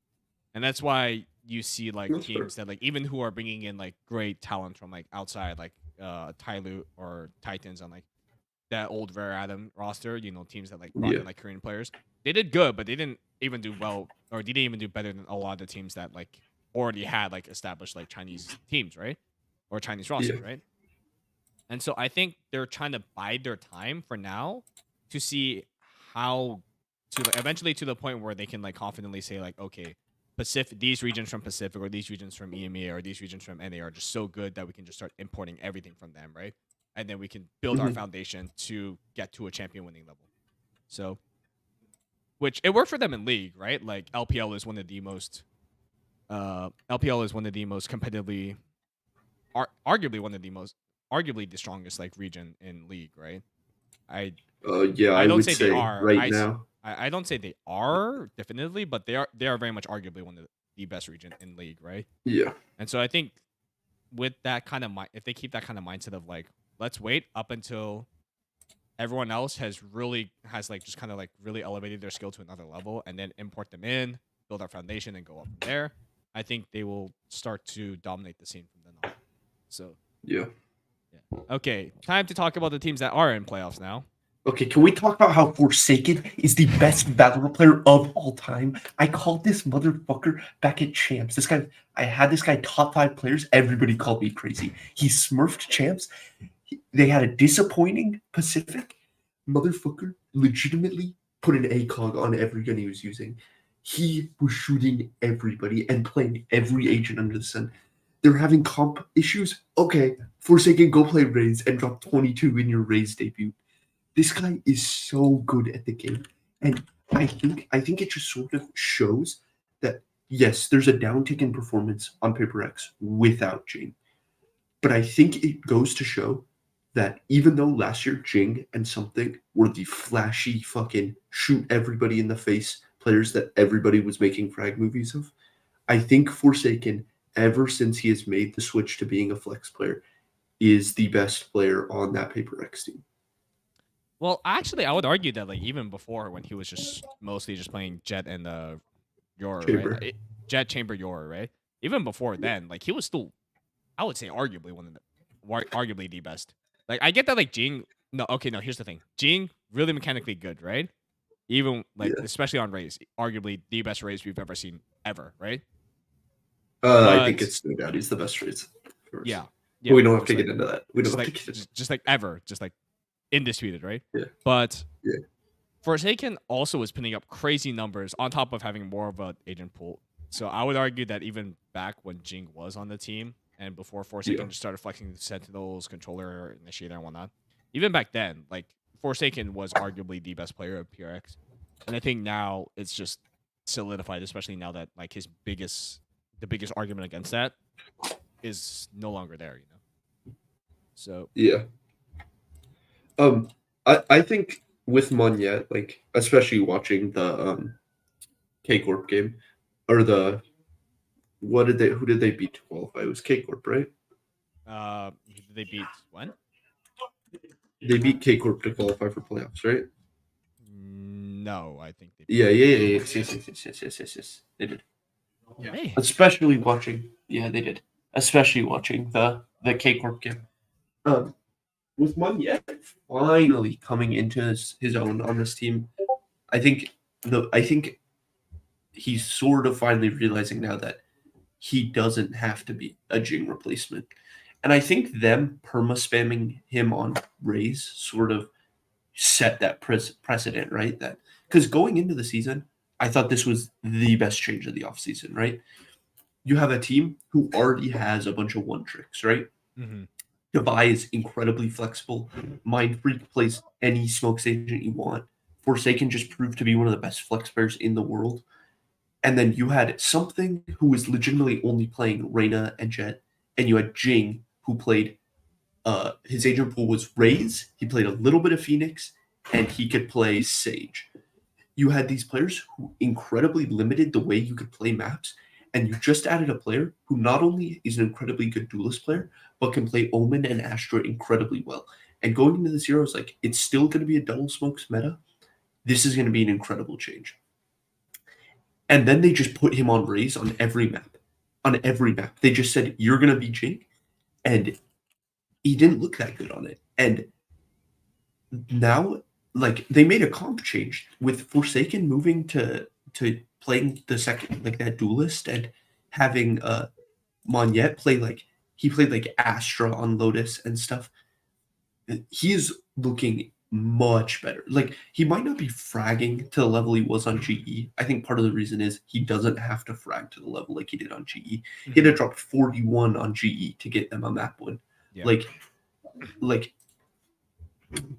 and that's why you see like That's fair. teams that like even who are bringing in like great talent from like outside, like Tyloo or Titans on like that old Rare Adam roster, you know, teams that like brought Yeah. in like Korean players. They did good, but they didn't even do well, or they didn't even do better than a lot of the teams that like already had like established like Chinese teams, right? Or Chinese roster, Yeah. right? And so I think they're trying to bide their time for now to see how to like, eventually to the point where they can like confidently say like, okay, Pacific, these regions from Pacific or these regions from EMEA or these regions from NA are just so good that we can just start importing everything from them, right? And then we can build our Mhm. foundation to get to a champion winning level. So, which it worked for them in league, right? Like LPL is one of the most competitively, arguably the strongest like region in league, right? I Yeah, I I don't would say they say are. right now. I don't say they are definitively, but they are very much arguably one of the best region in league, right? Yeah. And so I think with that kind of if they keep that kind of mindset of like, let's wait up until everyone else has like just kind of like really elevated their skill to another level, and then import them in, build our foundation, and go up from there. I think they will start to dominate the scene from then on. So Yeah. yeah, okay, time to talk about the teams that are in playoffs now. Okay, can we talk about how Forsaken is the best Valorant player of all time? I called this motherfucker back at Champs. I had this guy top 5 players. Everybody called me crazy. He smurfed Champs. They had a disappointing Pacific. Motherfucker legitimately put an ACOG on every gun he was using. He was shooting everybody and playing every agent under the sun. They're having comp issues. Okay, Forsaken, go play Raze and drop 22 in your Raze debut. This guy is so good at the game, and I think it just sort of shows that yes, there's a downtick in performance on Paper X without Jing, but I think it goes to show that even though last year Jing and Something were the flashy fucking shoot everybody in the face players that everybody was making frag movies of, I think Forsaken, ever since he has made the switch to being a flex player, is the best player on that Paper X team. Well, actually, I would argue that like even before when he was just mostly just playing Jet and Yoru, Chamber. right? Jet Chamber Yoru, right? Even before then, like he was still, I would say, arguably arguably the best. Like I get that like Jing. No, okay, no. Here's the thing. Jing really mechanically good, right? Even like Yeah. especially on Raze, arguably the best Raze we've ever seen ever, right? I think it's no doubt he's the best Raze. Yeah. But we don't of have to course, get into that. We don't just have like to get into just like ever, just like indisputed, right? Yeah. But Yeah. Forsaken also was putting up crazy numbers on top of having more of an agent pool. So I would argue that even back when Jing was on the team and before Forsaken just started flexing the Sentinels, controller, initiator, and whatnot, even back then, like Forsaken was arguably the best player of PRX. And I think now it's just solidified, especially now that like the biggest argument against that is no longer there, you know. So yeah. I think with Monyet, like especially watching the K Corp game or the who did they beat to qualify? It was K Corp, right? they beat when? They beat K Corp to qualify for playoffs, right? No, I think they beat Yes. They did. Yeah. Hey. Especially watching, they did. Especially watching the K Corp game. With Monyet finally coming into his own on this team, I think he's sort of finally realizing now that he doesn't have to be a Jing replacement. And I think them perma-spamming him on Raze sort of set that precedent, right? That because going into the season, I thought this was the best change of the offseason, right? You have a team who already has a bunch of one tricks, right? Mm-hmm. Devi is incredibly flexible. Mind Freak plays any smokes agent you want. Forsaken just proved to be one of the best flex players in the world. And then you had Something who was legitimately only playing Reyna and Jet, and you had Jing who played his agent pool was Raze, he played a little bit of Phoenix, and he could play Sage. You had these players who incredibly limited the way you could play maps, and you just added a player who not only is an incredibly good duelist player, but can play Omen and Astra incredibly well. And going into the Zeros, like it's still going to be a double smokes meta. This is going to be an incredible change. And then they just put him on Raze on every map. On every map. They just said, you're going to be Jake. And he didn't look that good on it. And now, like, they made a comp change with Forsaken moving to playing the second, like, that duelist, and having Monyet play, like, he played, like, Astra on Lotus and stuff. He is looking much better. Like, he might not be fragging to the level he was on GE. I think part of the reason is he doesn't have to frag to the level like he did on GE. He had to drop 41 on GE to get them a map win. Yeah.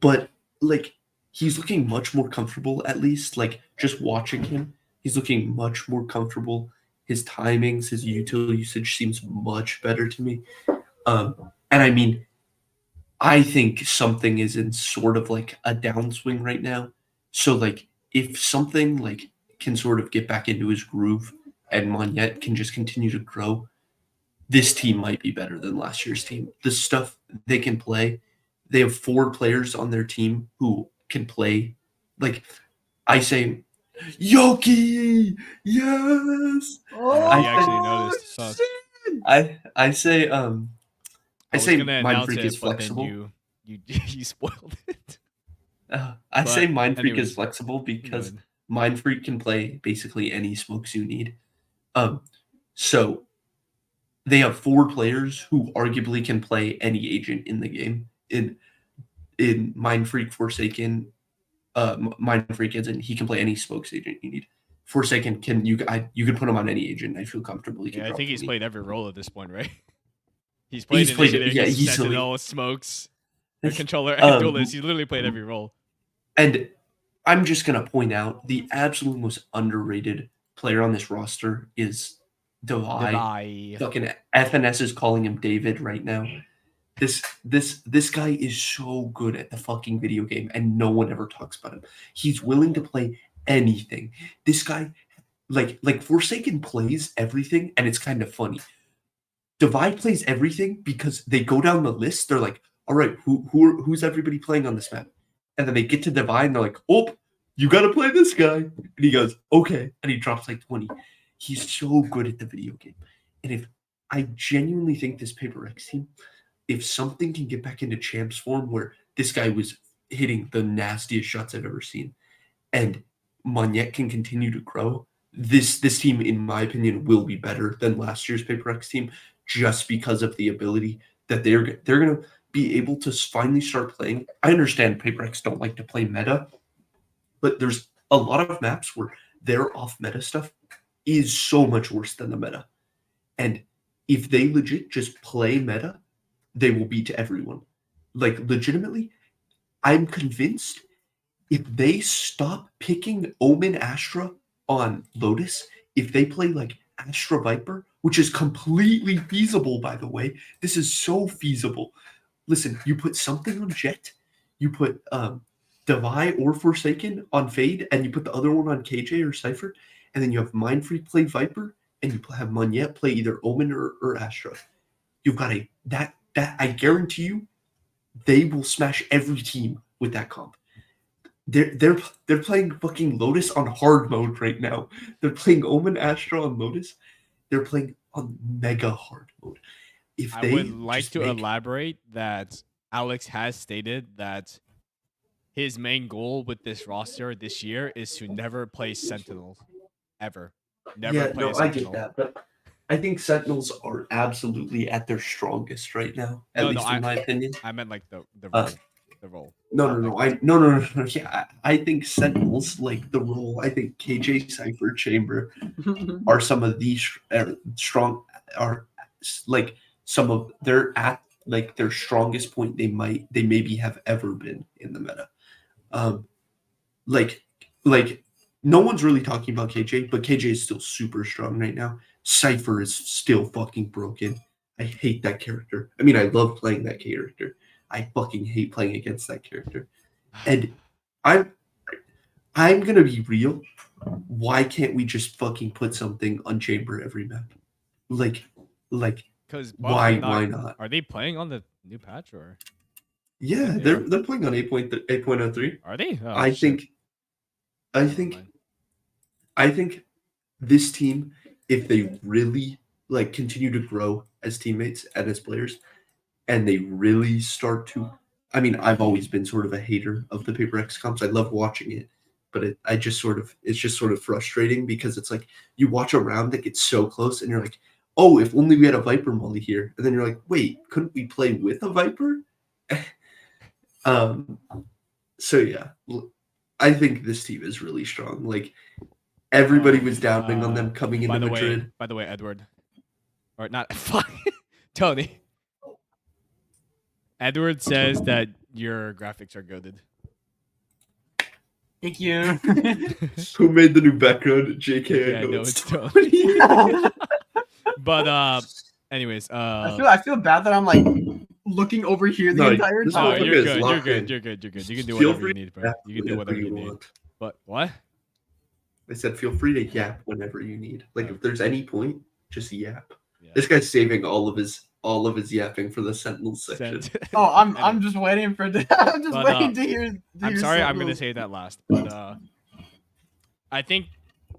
But like, he's looking much more comfortable, at least. Like, just watching him, he's looking much more comfortable. His timings, his util usage seems much better to me. And I mean, I think something is in sort of like a downswing right now. So like, if something like can sort of get back into his groove and Monyet can just continue to grow, this team might be better than last year's team. The stuff they can play, they have 4 players on their team who can play. Like, I say, Yoki, yes. I actually noticed. Fuck. I say I say gonna Mind announce Freak it, is but then flexible. you spoiled it. I say But Mind Freak anyways, is flexible because good. Mind Freak can play basically any smokes you need. So they have 4 players who arguably can play any agent in the game. In Mind Freak, Forsaken, Mind Freak isn't. He can play any smokes agent you need. Forsaken you can put him on any agent. I feel comfortable. He can Yeah, I drop think he's 20. played every role at this point, right? He's played He's played it, initiative, yeah, he's easily. sentinel, smokes, a controller, and duelist. He's literally played every role. And I'm just gonna point out the absolute most underrated player on this roster is Devi. Fucking FNS is calling him David right now. This guy is so good at the fucking video game, and no one ever talks about him. He's willing to play anything. This guy, like Forsaken plays everything, and it's kind of funny. Devi plays everything because they go down the list. They're like, all right, who's everybody playing on this map? And then they get to Devi, and they're like, oh, you got to play this guy. And he goes, okay. And he drops like 20. He's so good at the video game. And if I genuinely think this Paper X team, if something can get back into champs form where this guy was hitting the nastiest shots I've ever seen, and Monyet can continue to grow, this team, in my opinion, will be better than last year's Paper X team, just because of the ability that they're going to be able to finally start playing. I understand Paper X don't like to play meta, but there's a lot of maps where their off meta stuff is so much worse than the meta. And if they legit just play meta, they will beat everyone. Like, legitimately, I'm convinced if they stop picking Omen Astra on Lotus, if they play like Astra Viper, which is completely feasible, by the way, this is so feasible. Listen, you put something on Jet, you put Devi or Forsaken on Fade, and you put the other one on KJ or Cypher, and then you have Mind Freak play Viper, and you have Monyet play either Omen or Astra. You've got that I guarantee you, they will smash every team with that comp. They're playing fucking Lotus on hard mode right now. They're playing Omen Astra on Lotus. They're playing on mega hard mode. If I they would like to elaborate that Alex has stated that his main goal with this roster this year is to never play Sentinels. Ever. Never play a Sentinel. I get that, but I think Sentinels are absolutely at their strongest right now, at least in my opinion. I meant like the role. No. Yeah, I think Sentinels, like the role. I think KJ, Cypher, Chamber are some of the strong. Are like some of they're at like their strongest point they maybe have ever been in the meta. Like no one's really talking about KJ, but KJ is still super strong right now. Cypher is still fucking broken. I hate that character. I mean, I love playing that character. I fucking hate playing against that character. And I'm gonna be real. Why can't we just fucking put something on Chamber every map? Like, because why not? Are they playing on the new patch or? Yeah, they're playing on 8.03. Are they? Oh, I think this team, if they really like continue to grow as teammates and as players, and they really start to, I mean, I've always been sort of a hater of the Paper X comps. I love watching it, but it's just sort of frustrating because it's like you watch a round that gets so close and you're like, oh, if only we had a Viper molly here. And then you're like, wait, couldn't we play with a Viper? So yeah, I think this team is really strong. Like everybody was doubting on them coming into Madrid. By the way, Edward, or not, fuck, Tony. Edward says that your graphics are goated. Thank you. Who made the new background? JK. Yeah, I know it's Tony. But anyways, I feel bad that I'm like looking over here the entire this no, time. you're motherfucker is good. You're locked good. in. You can do Feel whatever free you need, bro. to You can do whatever you need. want. But what? I said, feel free to yap whenever you need. Like if there's any point, just yap. Yeah. This guy's saving all of his yapping for the Sentinels section. Oh, I'm just waiting for I'm just But, waiting to hear. I'm sorry, I'm gonna say that last, but I think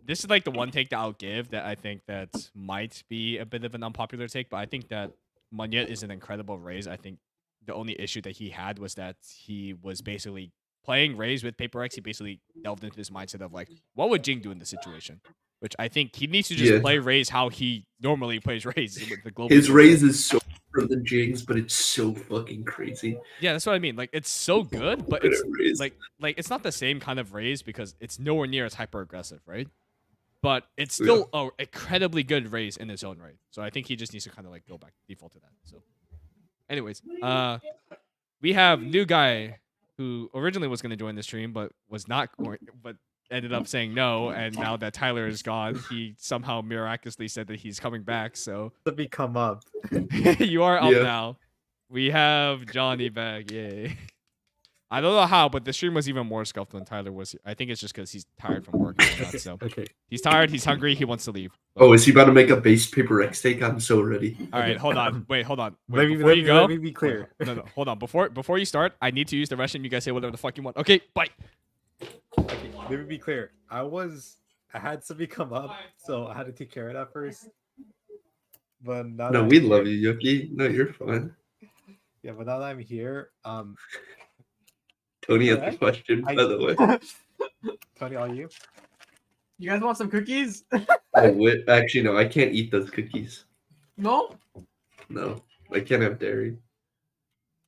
this is like the one take that I'll give that I think that might be a bit of an unpopular take, but I think that Munyet is an incredible Raze. I think the only issue that he had was that he was basically playing Raze with Paper X. He basically delved into this mindset of like, what would Jing do in this situation? Which I think he needs to just play Raze how he normally plays Raze with the global. His Raze is so different than Jing's, but it's so fucking crazy. Yeah, that's what I mean. Like it's so good, but it's like it's not the same kind of Raze because it's nowhere near as hyper aggressive, right? But it's still an incredibly good Raze in its own right. So I think he just needs to kind of like go back default to that. So, anyways, we have new guy who originally was going to join the stream, but was not going, but ended up saying no. And now that Tyler is gone, he somehow miraculously said that he's coming back. So Let me come up. you are up now. We have Johnny back. Yay. I don't know how, but the stream was even more scuffed when Tyler was here. I think it's just because he's tired from work. And whatnot, so Okay. he's tired. He's hungry. He wants to leave. Oh, is he about to make a base Paper X take? I'm so ready. All right, hold on. Wait, hold on. Wait, Let me, before let you me, go, let me be clear. no, hold on. Before you start, I need to use the restroom. You guys say whatever the fuck you want. Okay, bye. Okay, let me be clear. I had somebody come up, so I had to take care of that first. But now that No, I'm we here- love you, Yuki. No, you're fine. Yeah, but now that I'm here, Tony has a Alright. question, by the way. Tony, are you? You guys want some cookies? Actually, no, I can't eat those cookies. No. No, I can't have dairy.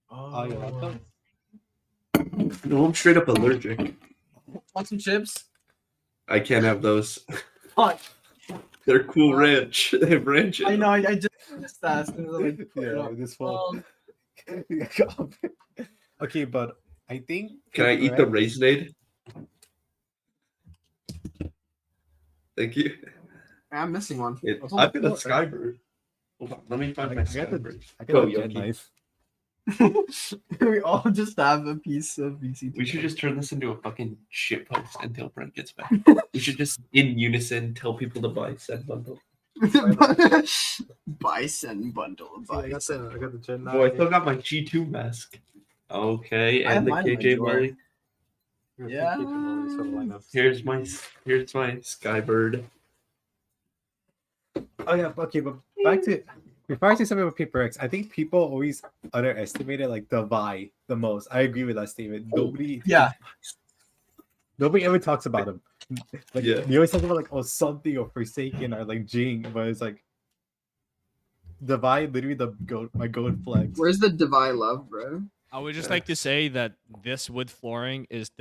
Oh, you want them? No, I'm straight up allergic. Want some chips? I can't have those. Fuck. They're cool ranch. They have ranch in I them. know. I just missed that. As soon as I, like, Yeah, this one. Okay, but I think. Can I eat the raisinade? Thank you. I'm missing one. I've got a skybird. Hold on, let me find my I got the- skybird. I got Go, a jet Yoki. knife. We all just have a piece of VCT. We should just turn this into a fucking shit post until Brent gets back. We should just, in unison, tell people to buy said bundle. Bison bundle. See, I got the jet knife. Oh, I still got my G2 mask. Okay, I and the have mine in my KJ drawer. Molly. Yeah. Here's my skybird. Oh yeah, okay, but back to before I say something about Paper X, I think people always underestimated like Devi the most. I agree with that statement. Nobody ever talks about him. Like they always talk about like something or Forsaken or like Jing, but it's like Devi literally my goat flex. Where's the Devi love, bro? I would just like to say that this wood flooring is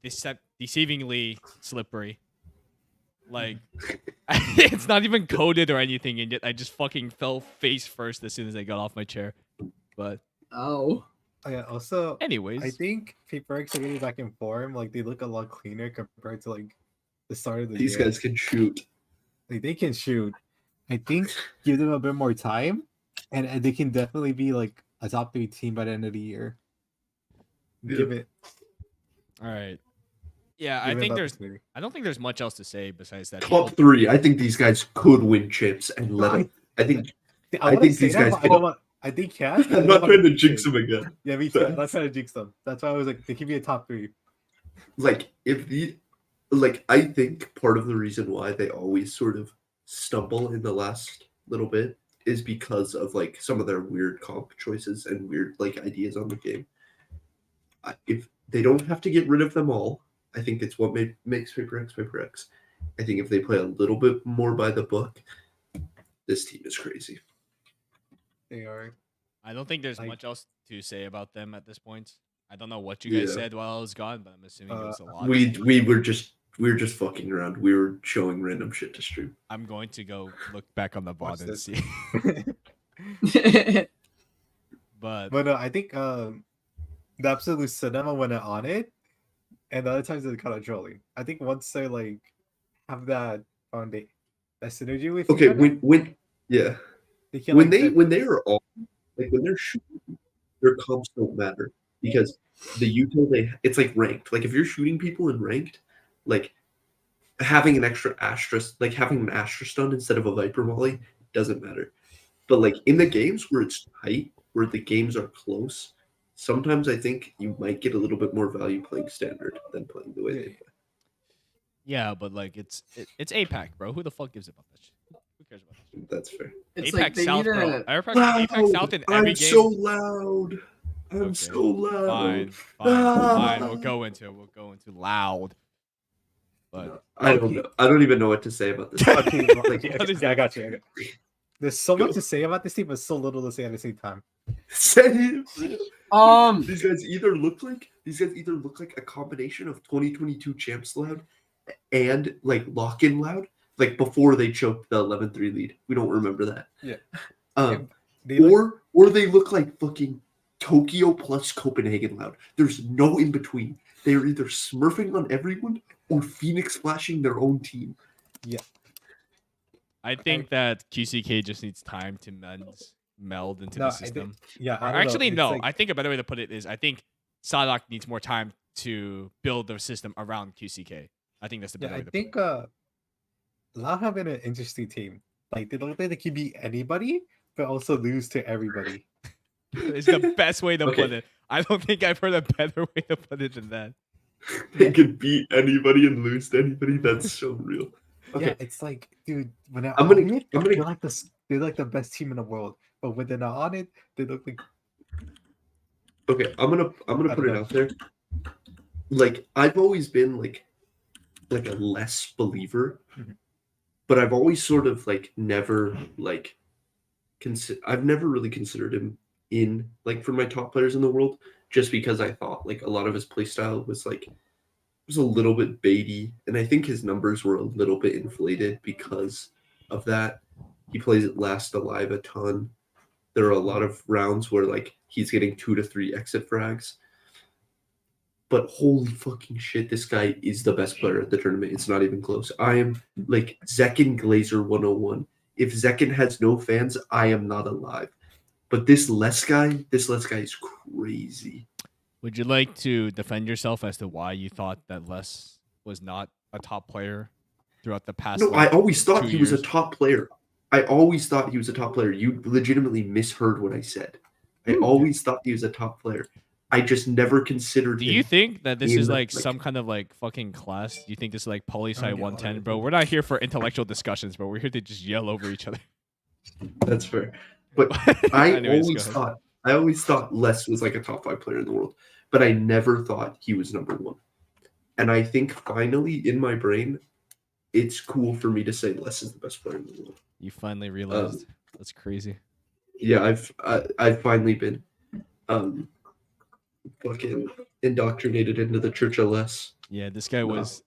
deceivingly slippery. Like, it's not even coated or anything, and yet I just fucking fell face first as soon as I got off my chair. But oh yeah. Also, anyways, I think Paper X are getting back in form. Like they look a lot cleaner compared to like the start of the These year. guys can shoot. Like they can shoot. I think give them a bit more time, and they can definitely be like a top 3 team by the end of the year. Give it. All right. Yeah, I don't think there's much else to say besides that. Top 3. I think these guys could win chips and let them. I think these guys. I think yeah. I'm not trying to jinx them again. Yeah, me too. I'm not trying to jinx them. That's why I was like, they could be a top 3. Like if like I think part of the reason why they always sort of stumble in the last little bit is because of like some of their weird comp choices and weird like ideas on the game. If they don't have to get rid of them all, I think it's what makes Paper X. I think if they play a little bit more by the book, this team is crazy. They are. I don't think there's Like- much else to say about them at this point. I don't know what you guys Yeah. said while I was gone, but I'm assuming it was a lot. We were just fucking around. We were showing random shit to stream. I'm going to go look back on the Watch VOD and this. see. But But I think the absolute cinema when they're on it, and the other times they're kind of trolling. I think once they like have that foundation, that synergy with Okay, each other, when yeah. they can, When like, they are all like when they're shooting, their comps don't matter because the util it's like ranked. Like if you're shooting people in ranked, like having an extra asterisk, like having an asterisk stun instead of a Viper Molly doesn't matter. But like in the games where it's tight, where the games are close, sometimes I think you might get a little bit more value playing standard than playing the way they play. yeah, but like it's APAC, bro. Who the fuck gives about that shit? Who cares about that shit? That's fair. It's APAC like they South, need bro. a APAC South in every I'm game. so loud. I'm Okay, so loud. Fine. We'll go into loud. But I don't know. I don't even know what to say about this. Okay, Like, yeah, I got you. There's so much to say about this team, but so little to say at the same time. Same. um These guys either look like a combination of 2022 Champs Loud and like Lock-in Loud, like before they choked the 11-3 lead. We don't remember that. Yeah. They Or they look like fucking Tokyo plus Copenhagen Loud. There's no in between. They are either smurfing on everyone or Phoenix flashing their own team. I think that QCK just needs time to meld into the system. yeah, Or I don't know, actually, it's no. like- I think a better way to put it is I think Sadok needs more time to build the system around QCK. I think that's the better Yeah, way I to think put it. Loud have been an interesting team. Like they don't think they can beat anybody, but also lose to everybody. It's the best way to Okay. put it. I don't think I've heard a better way to put it than that. They could beat anybody and lose to anybody. That's so real. Okay. Yeah, it's like, dude, when they're I'm on gonna- it, I'm gonna- they're like the best team in the world. But when they're not on it, they look like Okay, I'm gonna I put don't it know. out there. Like I've always been like a less believer, Mhm. but I've always sort of like never like I've never really considered him in like for my top players in the world, just because I thought like a lot of his playstyle was like a little bit baity, and I think his numbers were a little bit inflated because of that. He plays it last alive a ton. There are a lot of rounds where like he's getting 2 to 3 exit frags. But holy fucking shit, this guy is the best player at the tournament. It's not even close. I am like Zekin Glazer 101. If Zekin has no fans, I am not alive. But this Les guy is crazy. Would you like to defend yourself as to why you thought that Les was not a top player throughout the past? No, I like, always thought 2 he was a years? top player. I always thought he was a top player. You legitimately misheard what I said. I always thought he was a top player. I just never considered Do him. you think that this in, is like like- some kind of like fucking class? Do you think this is like poli sci yeah, 110, bro? We're not here for intellectual discussions, bro. We're here to just yell over each other. That's fair. But I Anyways, go always thought Les was like a top 5 player in the world, but I never thought he was number 1. And I think finally in my brain, it's cool for me to say Les is the best player in the world. You finally realized that's crazy. Yeah, I've finally been fucking indoctrinated into the Church of Les. Yeah, this guy was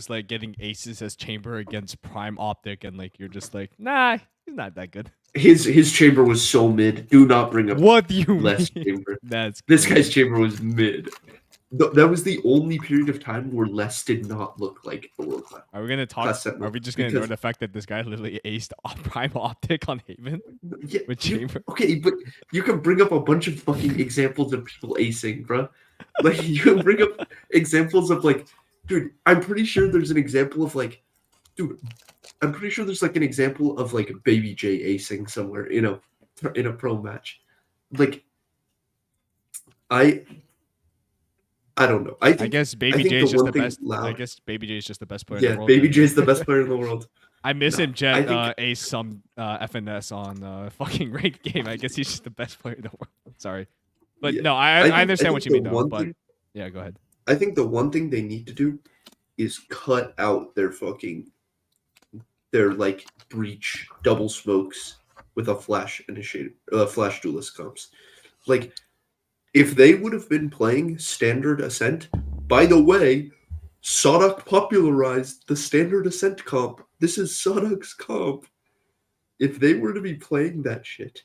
like getting aces as chamber against Prime Optic, and like you're just like, nah, he's not that good. His chamber was so mid. Do not bring up What do you Les mean? chamber. That's This crazy. guy's chamber was mid. That was the only period of time where Les did not look like a world class. Are we gonna talk? Class set Are we just gonna because- ignore the fact that this guy literally aced Prime Optic on Haven Yeah, with you- chamber? okay, but you can bring up a bunch of fucking examples of people acing, bro. Like you can bring up examples of like, dude. I'm pretty sure there's an example of like, dude. I'm pretty sure there's like an example of like Baby J acing somewhere in a pro match. Like, I I don't know. I guess Baby think J is the just one the thing best. I guess Baby J is just the best player in Yeah, the world. Baby then. J is the best player in the world. I miss No, him, Jet. I think- Ace some FNS on fucking ranked game. I guess he's just the best player in the world. Sorry, but Yeah. no, I understand what you mean though. But yeah, go ahead. I think the one thing they need to do is cut out their like breach double smokes with a flash initiated flash duelist comps. Like if they would have been playing standard ascent, by the way, Hardstock popularized the standard ascent comp. This is Hardstock's comp. If they were to be playing that shit,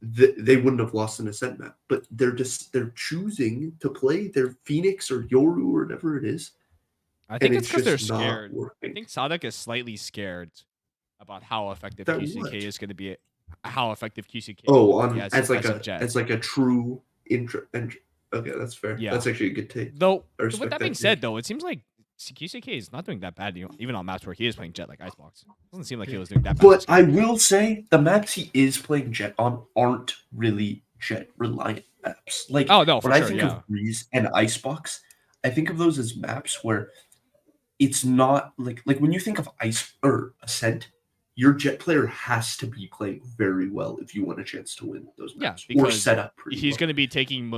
they wouldn't have lost an ascent map. But they're choosing to play their Phoenix or Yoru or whatever it is. I think and it's because they're just not scared. I working. think Hardstock is slightly scared about how effective That QCK what? is going to be. How effective QCK As Jet. like a true intro. Okay, that's fair. Yeah. That's actually a good take. Though, I with respect that being take. said, though, it seems like QCK is not doing that bad, even on maps where he is playing Jet like Icebox. Doesn't seem like he was doing that bad. But I will say the maps he is playing Jet on aren't really Jet reliant maps. Like oh no, for when sure, I think yeah. of Breeze and Icebox, I think of those as maps where it's not like when you think of Ice or Ascent, your Jet player has to be playing very well if you want a chance to win those maps. Yeah, or because set up pretty he's well. going to be taking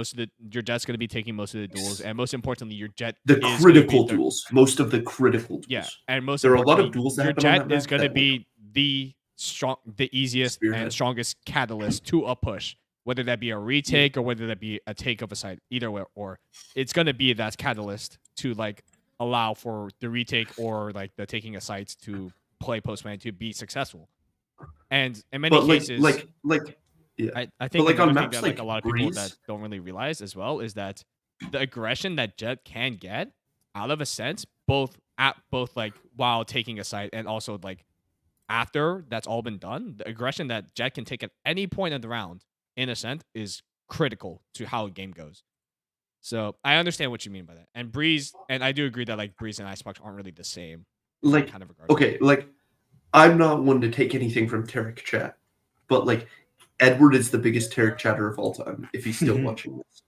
your Jet's going to be taking most of the duels, and most importantly, your Jet The is gonna critical be the- duels, most of the critical duels. Yeah, and most There are a lot of importantly, duels that your happen on Jet that is map going to that be the easiest and Spearhead. strongest catalyst to a push, whether that be a retake or whether that be a take of a site. Either way, or it's going to be that catalyst to like allow for the retake or like the taking a site to play postman to be successful. And in many cases, yeah. I think like on another thing maps that like a lot of people Breeze- that don't really realize as well is that the aggression that Jet can get out of Ascent, both like while taking a site and also like after that's all been done, the aggression that Jet can take at any point in the round in Ascent is critical to how a game goes. So I understand what you mean by that. And Breeze, and I do agree that like Breeze and Icebox aren't really the same. in that Like, kind of regard. okay, like I'm not one to take anything from Tarek chat, but like Edward is the biggest Tarek chatter of all time if he's still watching this.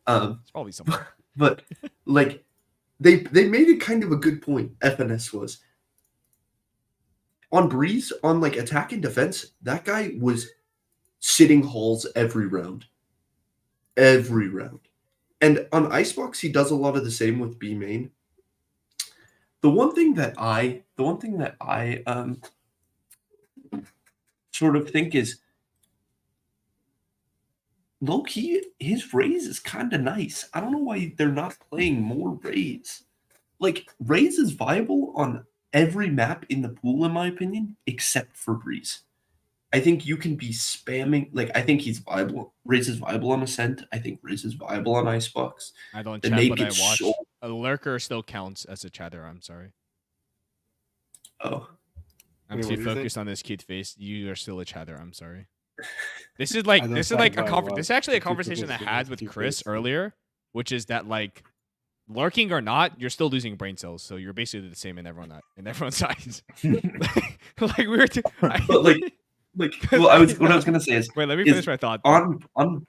It's probably something. But like they made it kind of a good point. FNS was on Breeze on like attack and defense. That guy was sitting halls every round, and on Icebox he does a lot of the same with B main. The one thing that I sort of think is low key, his raise is kind of nice. I don't know why they're not playing more raise. Like raise is viable on every map in the pool, in my opinion, except for Breeze. I think you can be spamming. Like I think he's viable. Raise is viable on Ascent. I think Raise is viable on Icebox. I don't They chat, make but I it watch. so- A lurker still counts as a chatter. I'm sorry. Oh, I'm Wait, too what did you say? focused on this cute face. You are still a chatter. I'm sorry. This is I like don't this is talk like a about conver- what This is actually a people conversation I do had with with cute Chris face. earlier, which is that like lurking or not, you're still losing brain cells, so you're basically the same in everyone's eyes. Like we were. but like what I was gonna say is Wait, let me is finish my thought. on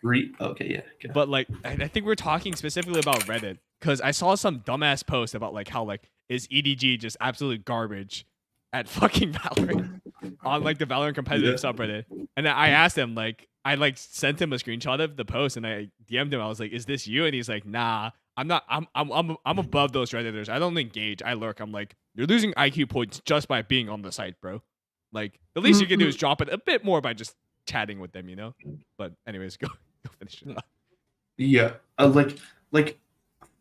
Breeze. Okay, yeah. Okay. But like, I think we're talking specifically about Reddit because I saw some dumbass post about like how like is EDG just absolute garbage at fucking Valorant on like the Valorant competitive subreddit, and I asked him like I like sent him a screenshot of the post and I DM'd him. I was like, "Is this you?" And he's like, "Nah, I'm not. I'm above those Redditors. I don't engage. I lurk." I'm like, "You're losing IQ points just by being on the site, bro. Like the least you can do is drop it a bit more by just chatting with them, you know." But anyways, go finish it up. Yeah, like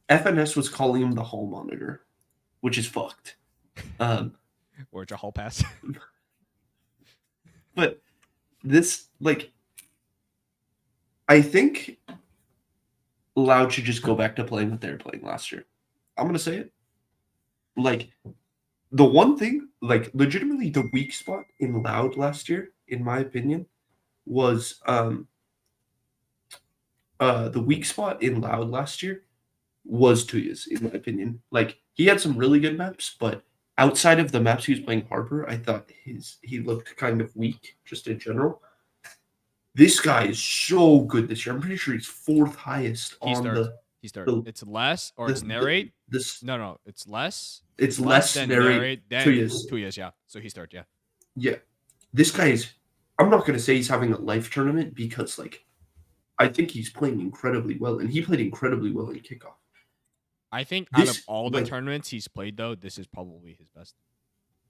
FNS was calling him the hall monitor, which is fucked. Or it's a hall pass. But this, like, I think Loud should just go back to playing what they were playing last year. I'm gonna say it. Like, the one thing, like, legitimately, the weak spot in Loud last year, in my opinion, was the weak spot in Loud last year was Tuya's, in my opinion. Like, he had some really good maps, but outside of the maps he was playing Harper, I thought he looked kind of weak just in general. This guy is so good this year. I'm pretty sure he's fourth highest He's on third. the. He's third. The- It's less or the- it's the- narrate. This No, it's less. it's less than narrate. Then 2 years. 2 years, yeah. So he's third, yeah. Yeah, this guy is. I'm not gonna say he's having a life tournament because like, I think he's playing incredibly well, and he played incredibly well in kickoff. I think out of This, all the like- tournaments he's played, though, this is probably his best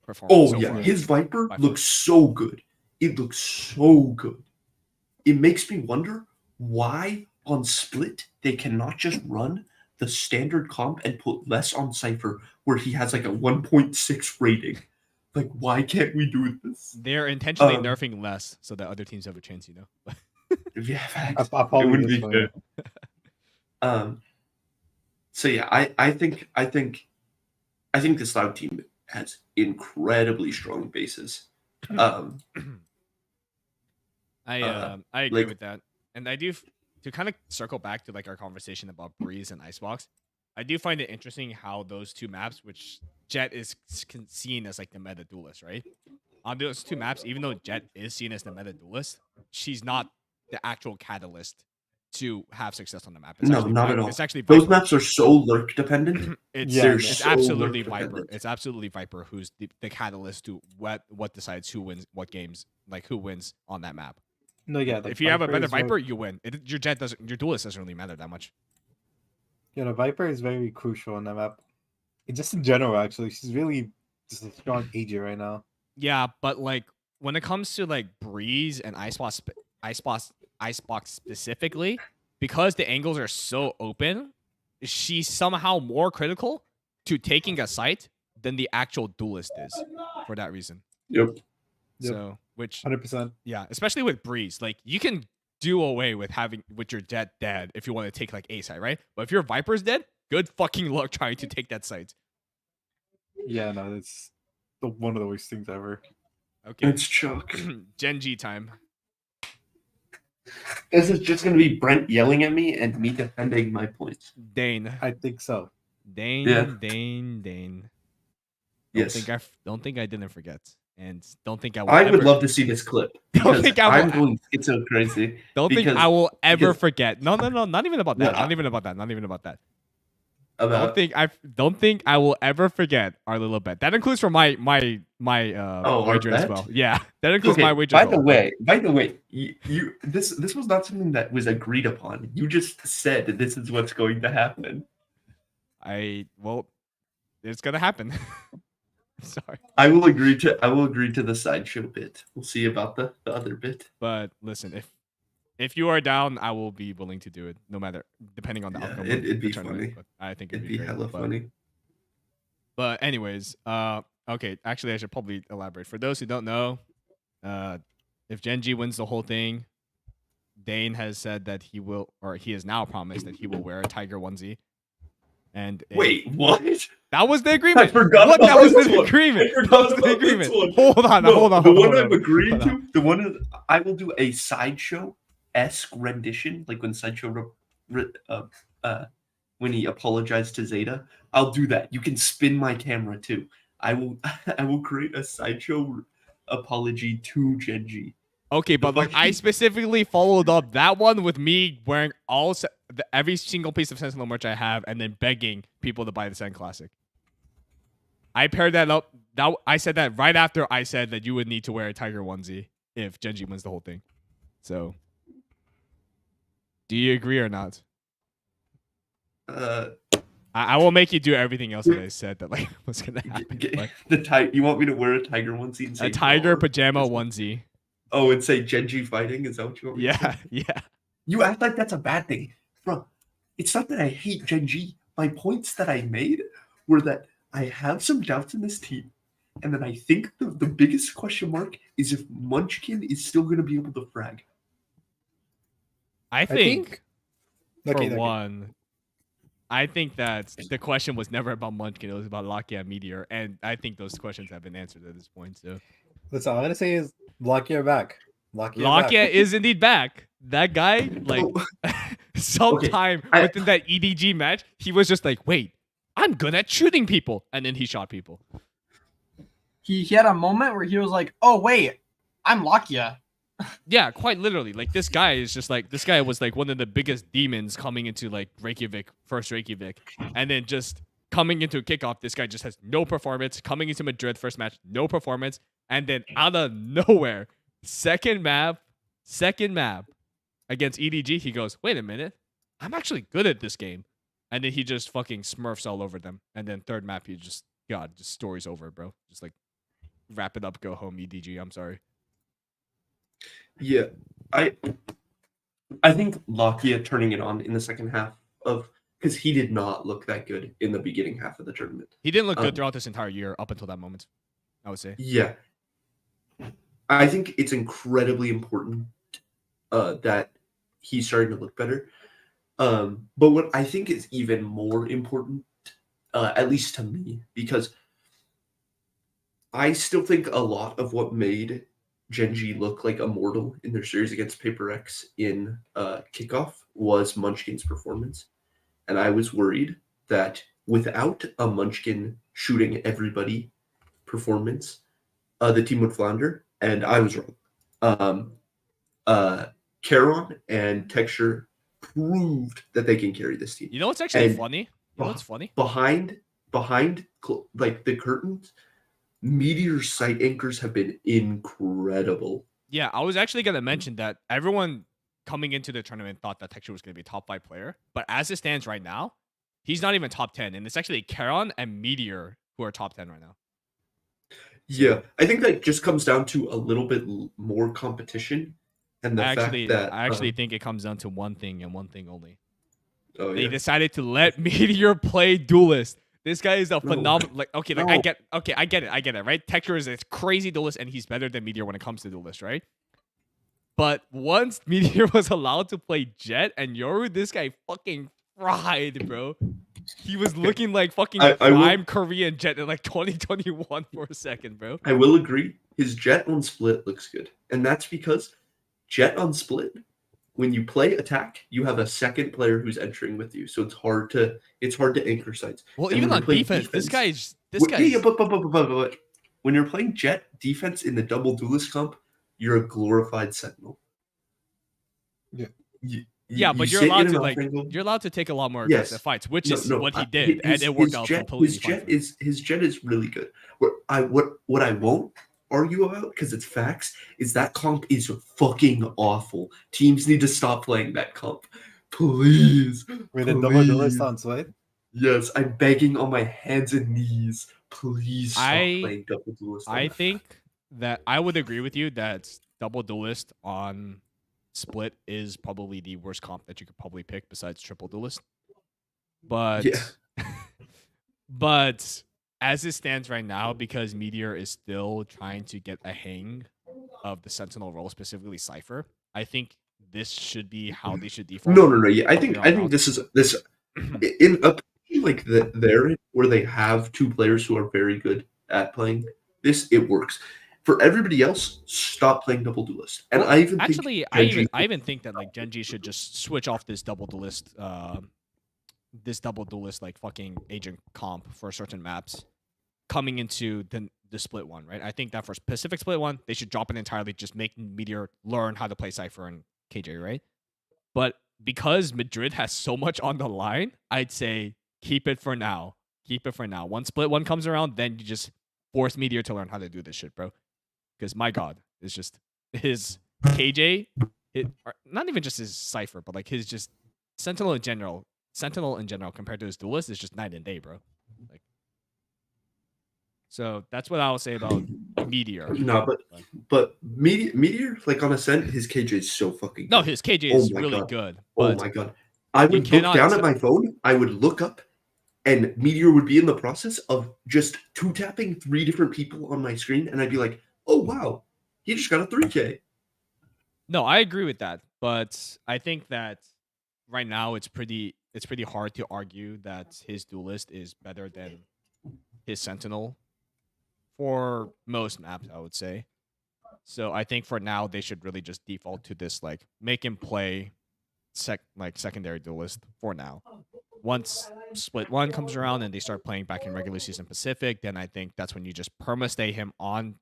performance. Oh so yeah, far. his Viper By far. looks so good. It looks so good. It makes me wonder why on Split they cannot just run the standard comp and put less on Cypher where he has like a 1.6 rating. Like, why can't we do this? They're intentionally Um, nerfing less so that other teams have a chance, you know. Yeah, I facts. probably It wouldn't be disappointed. fair. So yeah, I think this Loud team has incredibly strong bases. I agree like- with that, and I do to kind of circle back to like our conversation about Breeze and Icebox. I do find it interesting how those two maps, which Jet is seen as like the meta duelist, right? On those two maps, even though Jet is seen as the meta duelist, she's not the actual catalyst to have success on the map. It's No, actually not at all. It's actually Those Viper. maps are so lurk dependent. It's, Yeah, They're it's so absolutely lurk Viper. dependent. It's absolutely Viper who's the catalyst to what decides who wins what games, like who wins on that map. No, yeah. If you have a better is very- Viper, you win. Your duelist doesn't really matter that much. Yeah, the Viper is very crucial on that map. And just in general, actually, she's really just a strong agent right now. Yeah, but like when it comes to like Breeze and Icebox specifically, because the angles are so open, she's somehow more critical to taking a site than the actual duelist is for that reason. Yep. Yep. So, which 100%. yeah, especially with Breeze, like you can do away with your Jet dead if you want to take like a site, right? But if your Viper's dead, good fucking luck trying to take that site. Yeah, no, that's one of the worst things ever. Okay, It's Chuck. Gen G time. This is just gonna be Brent yelling at me and me defending my points. Dane. I think so. Dane. Yeah. Don't Yes. don't think I didn't forget, and don't think I will. I would ever, love to see this clip. Don't Because think I will- I'm going schizo crazy. Don't think because- I will ever because- forget. No, not even about that. No, Not even about that. Not even about that. About Don't think I will ever forget our little bet. That includes for my our wager as bet? well. Yeah, that includes okay, my wager. by as the well. way, you this was not something that was agreed upon. You just said that this is what's going to happen. It's gonna happen. Sorry, I will agree to the sideshow bit. We'll see about the other bit. but listen, if you are down, I will be willing to do it, no matter depending on the Yeah, outcome. it'd of the be tournament, funny. but I think It'd it'd be great, hella but- funny. But anyways, okay, actually I should probably elaborate. For those who don't know, if Gen G wins the whole thing, Dane has said that he will, or he has now promised that he will wear a tiger onesie. And Wait, what? that was the agreement. forgot What? That about was this the one. agreement. I That forgot was the about this agreement. one. Hold on, No, hold on. the hold one on. I'm agreeing Hold to, on. the one is I will do a sideshow-esque rendition, like when sideshow when he apologized to Zeta. I'll do that. You can spin my camera too. I will create a sideshow apology to Gen G. Okay, but like I specifically followed up that one with me wearing every single piece of Sentinel merch I have, and then begging people to buy the Sen Classic. I paired that up. I said that right after I said that you would need to wear a tiger onesie if Gen G wins the whole thing. So, do you agree or not? I will make you do everything else that I said that like was gonna happen. Like, You want me to wear a tiger onesie and say a tiger "Roar"? pajama onesie. Oh, and say Gen G fighting? Is that what you want me to say? Yeah, yeah. You act like that's a bad thing. Bro, it's not that I hate Gen G. My points that I made were that I have some doubts in this team. And then I think the biggest question mark is if Munchkin is still going to be able to frag. I think for Okay, one, I think that the question was never about Munchkin. It was about Lakia Meteor. And I think those questions have been answered at this point. So That's all I'm gonna say is Lakia back. Lakia back. Lakia is indeed back. That guy, like, Oh, sometime I- within that EDG match, he was just like, wait, I'm good at shooting people. And then he shot people. He had a moment where he was like, "Oh wait, I'm Lakia." Yeah, quite literally. Like this guy was like one of the biggest demons coming into like Reykjavik, first Reykjavik, and then just coming into a kickoff, this guy just has no performance. Coming into Madrid, first match, no performance, and then out of nowhere, second map against EDG, he goes, "Wait a minute, I'm actually good at this game," and then he just fucking smurfs all over them. And then third map, he just story's over, bro. Just like wrap it up, go home, EDG. I'm sorry. Yeah, I think Lakia turning it on in the second half of because he did not look that good in the beginning half of the tournament. He didn't look good throughout this entire year up until that moment, I would say. Yeah, I think it's incredibly important that he's starting to look better. But what I think is even more important, at least to me, because I still think a lot of what made Genji look like immortal in their series against Paper X in kickoff was Munchkin's performance. And I was worried that without a Munchkin shooting everybody performance, the team would flounder. And I was wrong. Caron and Texture proved that they can carry this team. You know what's actually And funny? You know what's funny? Behind like the curtains, Meteor's sight anchors have been incredible. Yeah, I was actually going to mention that everyone coming into the tournament thought that Texture was going to be a top 5 player. But as it stands right now, he's not even top 10. And it's actually Caron and Meteor who are top 10 right now. Yeah, I think that just comes down to a little bit more competition. And the I fact that I actually think it comes down to one thing and one thing only. oh, They yeah. decided to let Meteor play Duelist. This guy is a phenomenal. Like, okay, like No. I get it, right? Texture is a crazy Duelist, and he's better than Meteor when it comes to Duelist, right? But once Meteor was allowed to play Jet and Yoru, this guy fucking fried, bro. He was looking like fucking I will- prime Korean Jet in like 2021 for a second, bro. I will agree. His Jet on split looks good. And that's because Jet on split, when you play attack, you have a second player who's entering with you. So it's hard to anchor sites. Well, And even when on you're playing defense, this guy's Yeah, but when you're playing Jet defense in the double duelist comp, you're a glorified sentinel. Yeah. Yeah, but you you're sit allowed in an to like off-angle- you're allowed to take a lot more Yes. aggressive fights, which No, is no, what he I- did, and it worked out completely his fine. jet for him. his jet is really good. What I won't argue about because it's facts is that comp is fucking awful. Teams need to stop playing that comp, please. With a please. double duelist on Sweat. Yes, I'm begging on my hands and knees. Please stop I- playing double duelist. I think that I would agree with you that double duelist on split is probably the worst comp that you could probably pick besides triple duelist. But Yeah. but as it stands right now, because Meteor is still trying to get a hang of the Sentinel role, specifically Cypher, I think this should be how they should default. No. Yeah, I think Round. this in a like there where they have two players who are very good at playing this, it works. For everybody else, stop playing double duelist. And I even Actually, think I even think that like Genji should just switch off this double duelist like fucking agent comp for certain maps coming into the split one, right? I think that for Pacific split one, they should drop it entirely, just make Meteor learn how to play Cypher and KJ, right? But because Madrid has so much on the line, I'd say keep it for now. Keep it for now. Once split one comes around, then you just force Meteor to learn how to do this shit, bro. Because my God, it's just his KJ, or not even just his Cypher, but like his just Sentinel in general compared to his Duelist is just night and day, bro. Like, so that's what I'll say about Meteor. No, but Meteor, like on Ascent, his KJ is so fucking No, good. his KJ Oh is my really God. good. Oh But my God. I would look cannot down t- at my phone, I would look up, and Meteor would be in the process of just two-tapping 3 different people on my screen, and I'd be like, oh, wow, he just got a 3K. no, I agree with that. But I think that right now it's pretty hard to argue that his Duelist is better than his Sentinel for most maps, I would say. So I think for now they should really just default to this, like make him play secondary Duelist for now. Once split one comes around and they start playing back in regular season Pacific, then I think that's when you just perma stay him on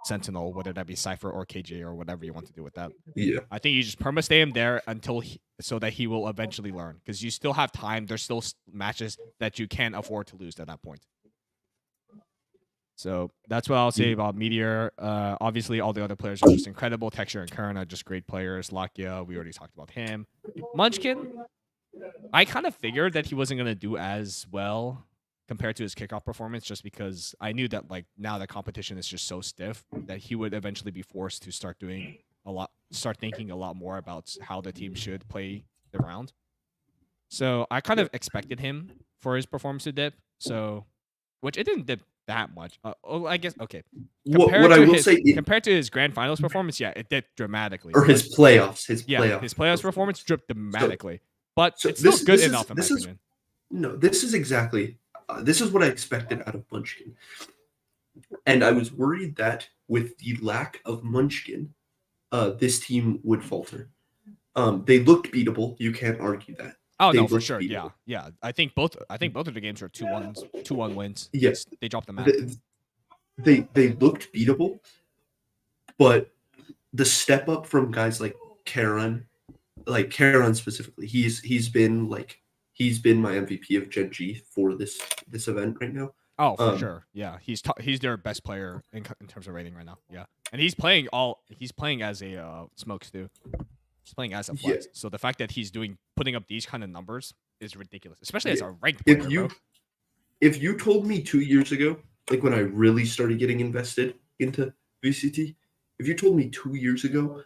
Sentinel, whether that be Cypher or KJ or whatever you want to do with that. Yeah. I think you just perma-stay him there until so that he will eventually learn, because you still have time. There's still matches that you can't afford to lose at that point. So that's what I'll say about Meteor. Obviously, all the other players are just incredible. Texture and Kern are just great players. Lakia, we already talked about him. Munchkin, I kind of figured that he wasn't going to do as well compared to his kickoff performance, just because I knew that like now the competition is just so stiff that he would eventually be forced to start thinking a lot more about how the team should play the round. So I kind of expected him for his performance to dip. So, which it didn't dip that much. I guess okay. What I will say, compared to his grand finals performance, yeah, it dipped dramatically. Or his playoffs, his playoffs performance dipped dramatically. But it's this, still good this enough, is, in my opinion. No, this is exactly this is what I expected out of Munchkin, and I was worried that with the lack of Munchkin, this team would falter. They looked beatable. You can't argue that. Oh They no, for looked sure. beatable. Yeah. I think both of the games were 2-1 wins. Yes, They dropped the map. they looked beatable, but the step up from guys like Karen specifically, he's been my MVP of Gen G for this event right now. Oh, for sure. Yeah, he's their best player in terms of rating right now. Yeah, and he's playing as a Smokes too. He's playing as a flex. Yeah. So the fact that he's putting up these kind of numbers is ridiculous, especially as a ranked player. If you told me 2 years ago, like when I really started getting invested into VCT, if you told me 2 years ago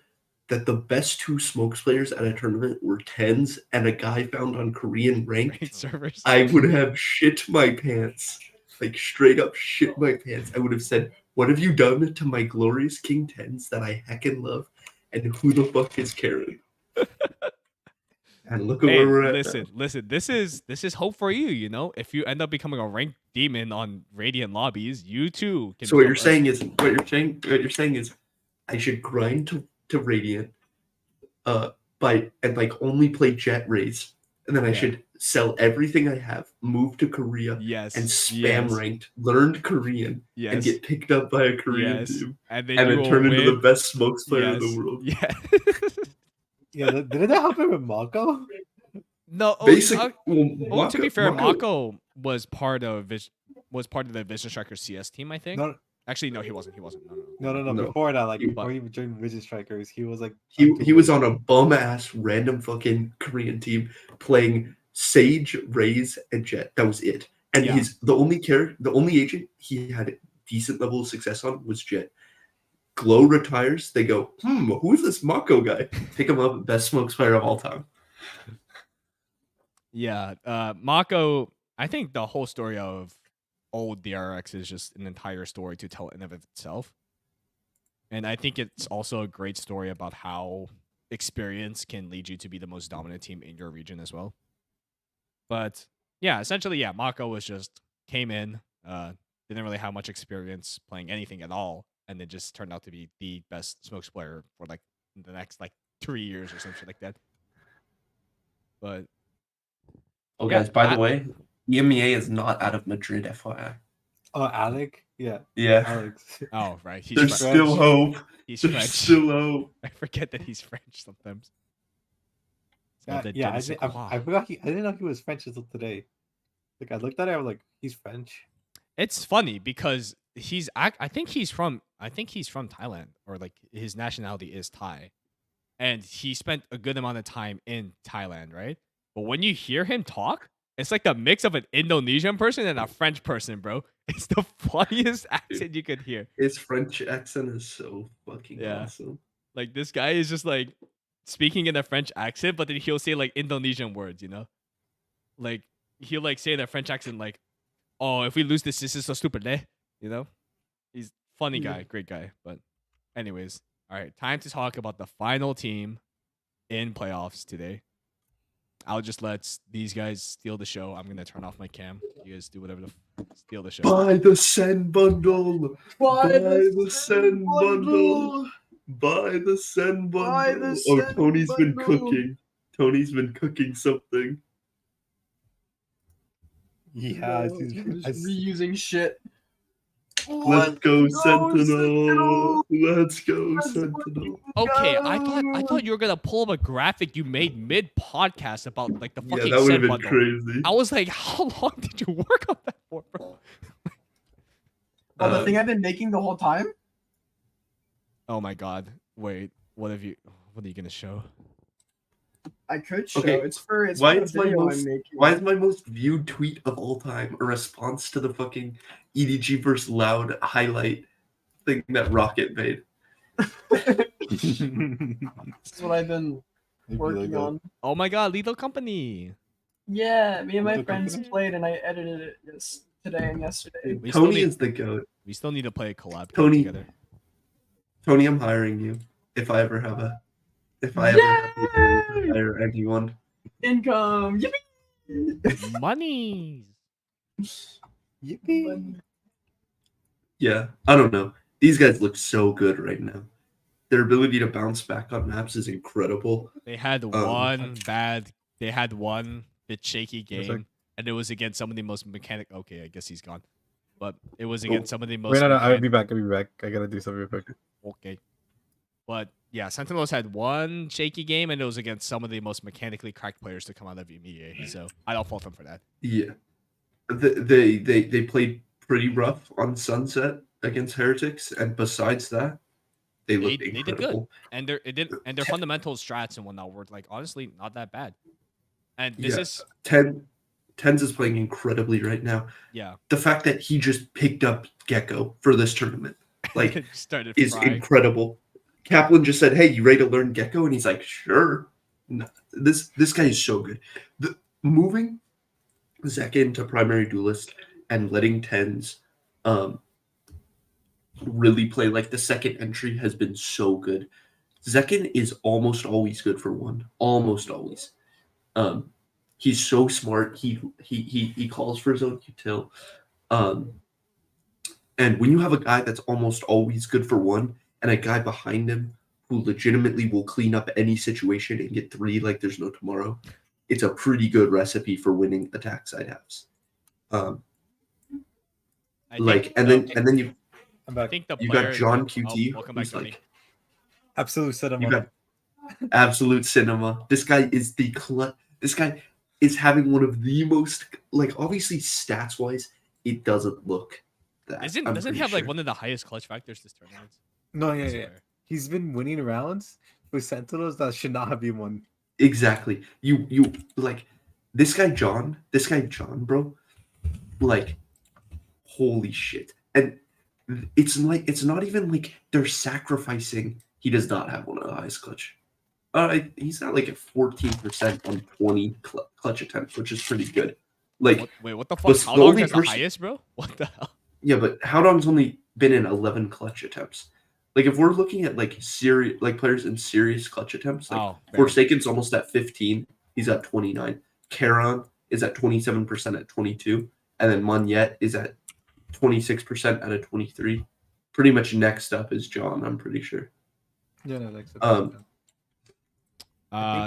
that the best two Smokes players at a tournament were tens and a guy found on Korean ranked servers, I would have shit my pants. Like straight up shit my pants. I would have said, "What have you done to my glorious King Tens that I heckin' love? And who the fuck is Karen?" And look at where we're at. Listen. This is hope for you. You know, if you end up becoming a ranked demon on Radiant lobbies, you too. So what you're saying is I should grind to Radiant, only play Jet Rays, and then I should sell everything I have, move to Korea, and spam ranked, learned Korean, and get picked up by a Korean team, and then turn into the best Smokes player in the world. Yeah. Yeah, didn't that happen with Mako? No, basically. To be fair, Mako was part of the Vision Striker CS team, I think. No, actually, no, he wasn't. No. Before that, before he joined Vision Strikers, he was like he was on a bum ass random fucking Korean team playing Sage, Raze, and Jet. That was it. And the only agent he had decent level of success on was Jet. Glow retires. They go, who is this Mako guy? Pick him up, best Smokes player of all time. Yeah, Mako. I think the whole story of old DRX is just an entire story to tell in of itself, and I think it's also a great story about how experience can lead you to be the most dominant team in your region as well. But yeah, essentially, Mako was just came in, didn't really have much experience playing anything at all, and then just turned out to be the best Smokes player for like the next 3 years or something like that. But guys, by the way, EMEA is not out of Madrid, FYI. Oh, Alec? Yeah. Alex. Oh, right. There's still hope. He's There's French. still hope. I forget that he's French sometimes. I forgot I didn't know he was French until today. Like I looked at it, I was like, he's French. It's funny because I think he's from Thailand, or like his nationality is Thai, and he spent a good amount of time in Thailand, right? But when you hear him talk, it's like the mix of an Indonesian person and a French person, bro. It's the funniest accent you could hear. His French accent is so fucking awesome. Like this guy is just like speaking in a French accent, but then he'll say like Indonesian words, you know? Like he'll like say in a French accent like, "Oh, if we lose this is so stupid, eh?" You know? He's funny guy, great guy. But anyways, all right, time to talk about the final team in playoffs today. I'll just let these guys steal the show. I'm gonna turn off my cam. You guys do whatever steal the show. Buy the Sen bundle. Buy the Sen bundle. Buy the Sen bundle. Oh, Tony's been cooking. Tony's been cooking something. Yeah, he's reusing shit. Let's go, Sentinel. Let's go, Sentinel. Okay, I thought you were gonna pull up a graphic you made mid podcast about like the Yeah, fucking that would have set been bundle. crazy. I was like, how long did you work on that for, bro? Oh, the thing I've been making the whole time? Oh my god. Wait, what are you gonna show? I could show. Okay, It's for a video I'm making. Why is my most viewed tweet of all time a response to the fucking EDG versus Loud highlight thing that Rocket made? This is what I've been working on. Oh my god, Lethal Company. Yeah, me and my The friends company? played, and I edited it today and yesterday. We still Toni need is the goat. we still need to play a collab Toni. together. Toni, I'm hiring you if I ever have to hire anyone. Income! Yippee! Money. Yippee. Yeah, I don't know. These guys look so good right now. Their ability to bounce back on maps is incredible. They had one bit shaky It's like- game, and it was against some of the most mechanic. Okay, I guess he's gone, but it was against some of the most. Wait, no, I'll mechan- be back. I gotta do something real quick. Okay, but yeah, Sentinels had one shaky game, and it was against some of the most mechanically cracked players to come out of EMEA. So I don't fault them for that. Yeah, they played pretty rough on Sunset against Heretics, and besides that, they looked They did incredible. And their fundamental strats and whatnot were like honestly not that bad. And this Yeah. is Tens is playing incredibly right now. yeah, The fact that he just picked up Gecko for this tournament, like, started is frying. incredible. Kaplan just said, "Hey, you ready to learn Gecko?" And he's like, "Sure." No, this guy is so good. Moving Zeka into primary duelist and letting Tens really play like the second entry has been so good. Zekin is almost always good for one. Almost always. He's so smart. He calls for his own util. And when you have a guy that's almost always good for one and a guy behind him who legitimately will clean up any situation and get three like there's no tomorrow, it's a pretty good recipe for winning attack side halves. And then you I'm I back. think the you player, got John oh, QT, welcome back, who's Tony. like Absolute cinema. you got absolute cinema. This guy is this guy is having one of the most, like, obviously stats wise, it doesn't look that. Doesn't I'm he pretty have like sure. one of the highest clutch factors this tournament? No, I yeah. swear. He's been winning rounds with Sentinels that should not have been won. Exactly. You like this guy John, bro. Like, holy shit. And it's not even like they're sacrificing. He does not have one of the highest clutch. He's not like at 14% on 20 clutch attempts, which is pretty good. Like, Wait, what the fuck? was How the long only has the person- highest, bro? What the hell? yeah, but Howdong's only been in 11 clutch attempts. Like, if we're looking at like players in serious clutch attempts, like Oh, fair. Forsaken's almost at 15. He's at 29. Charon is at 27% at 22. And then Monyet is at 26% out of 23. Pretty much next up is John, I'm pretty sure. Yeah, no, like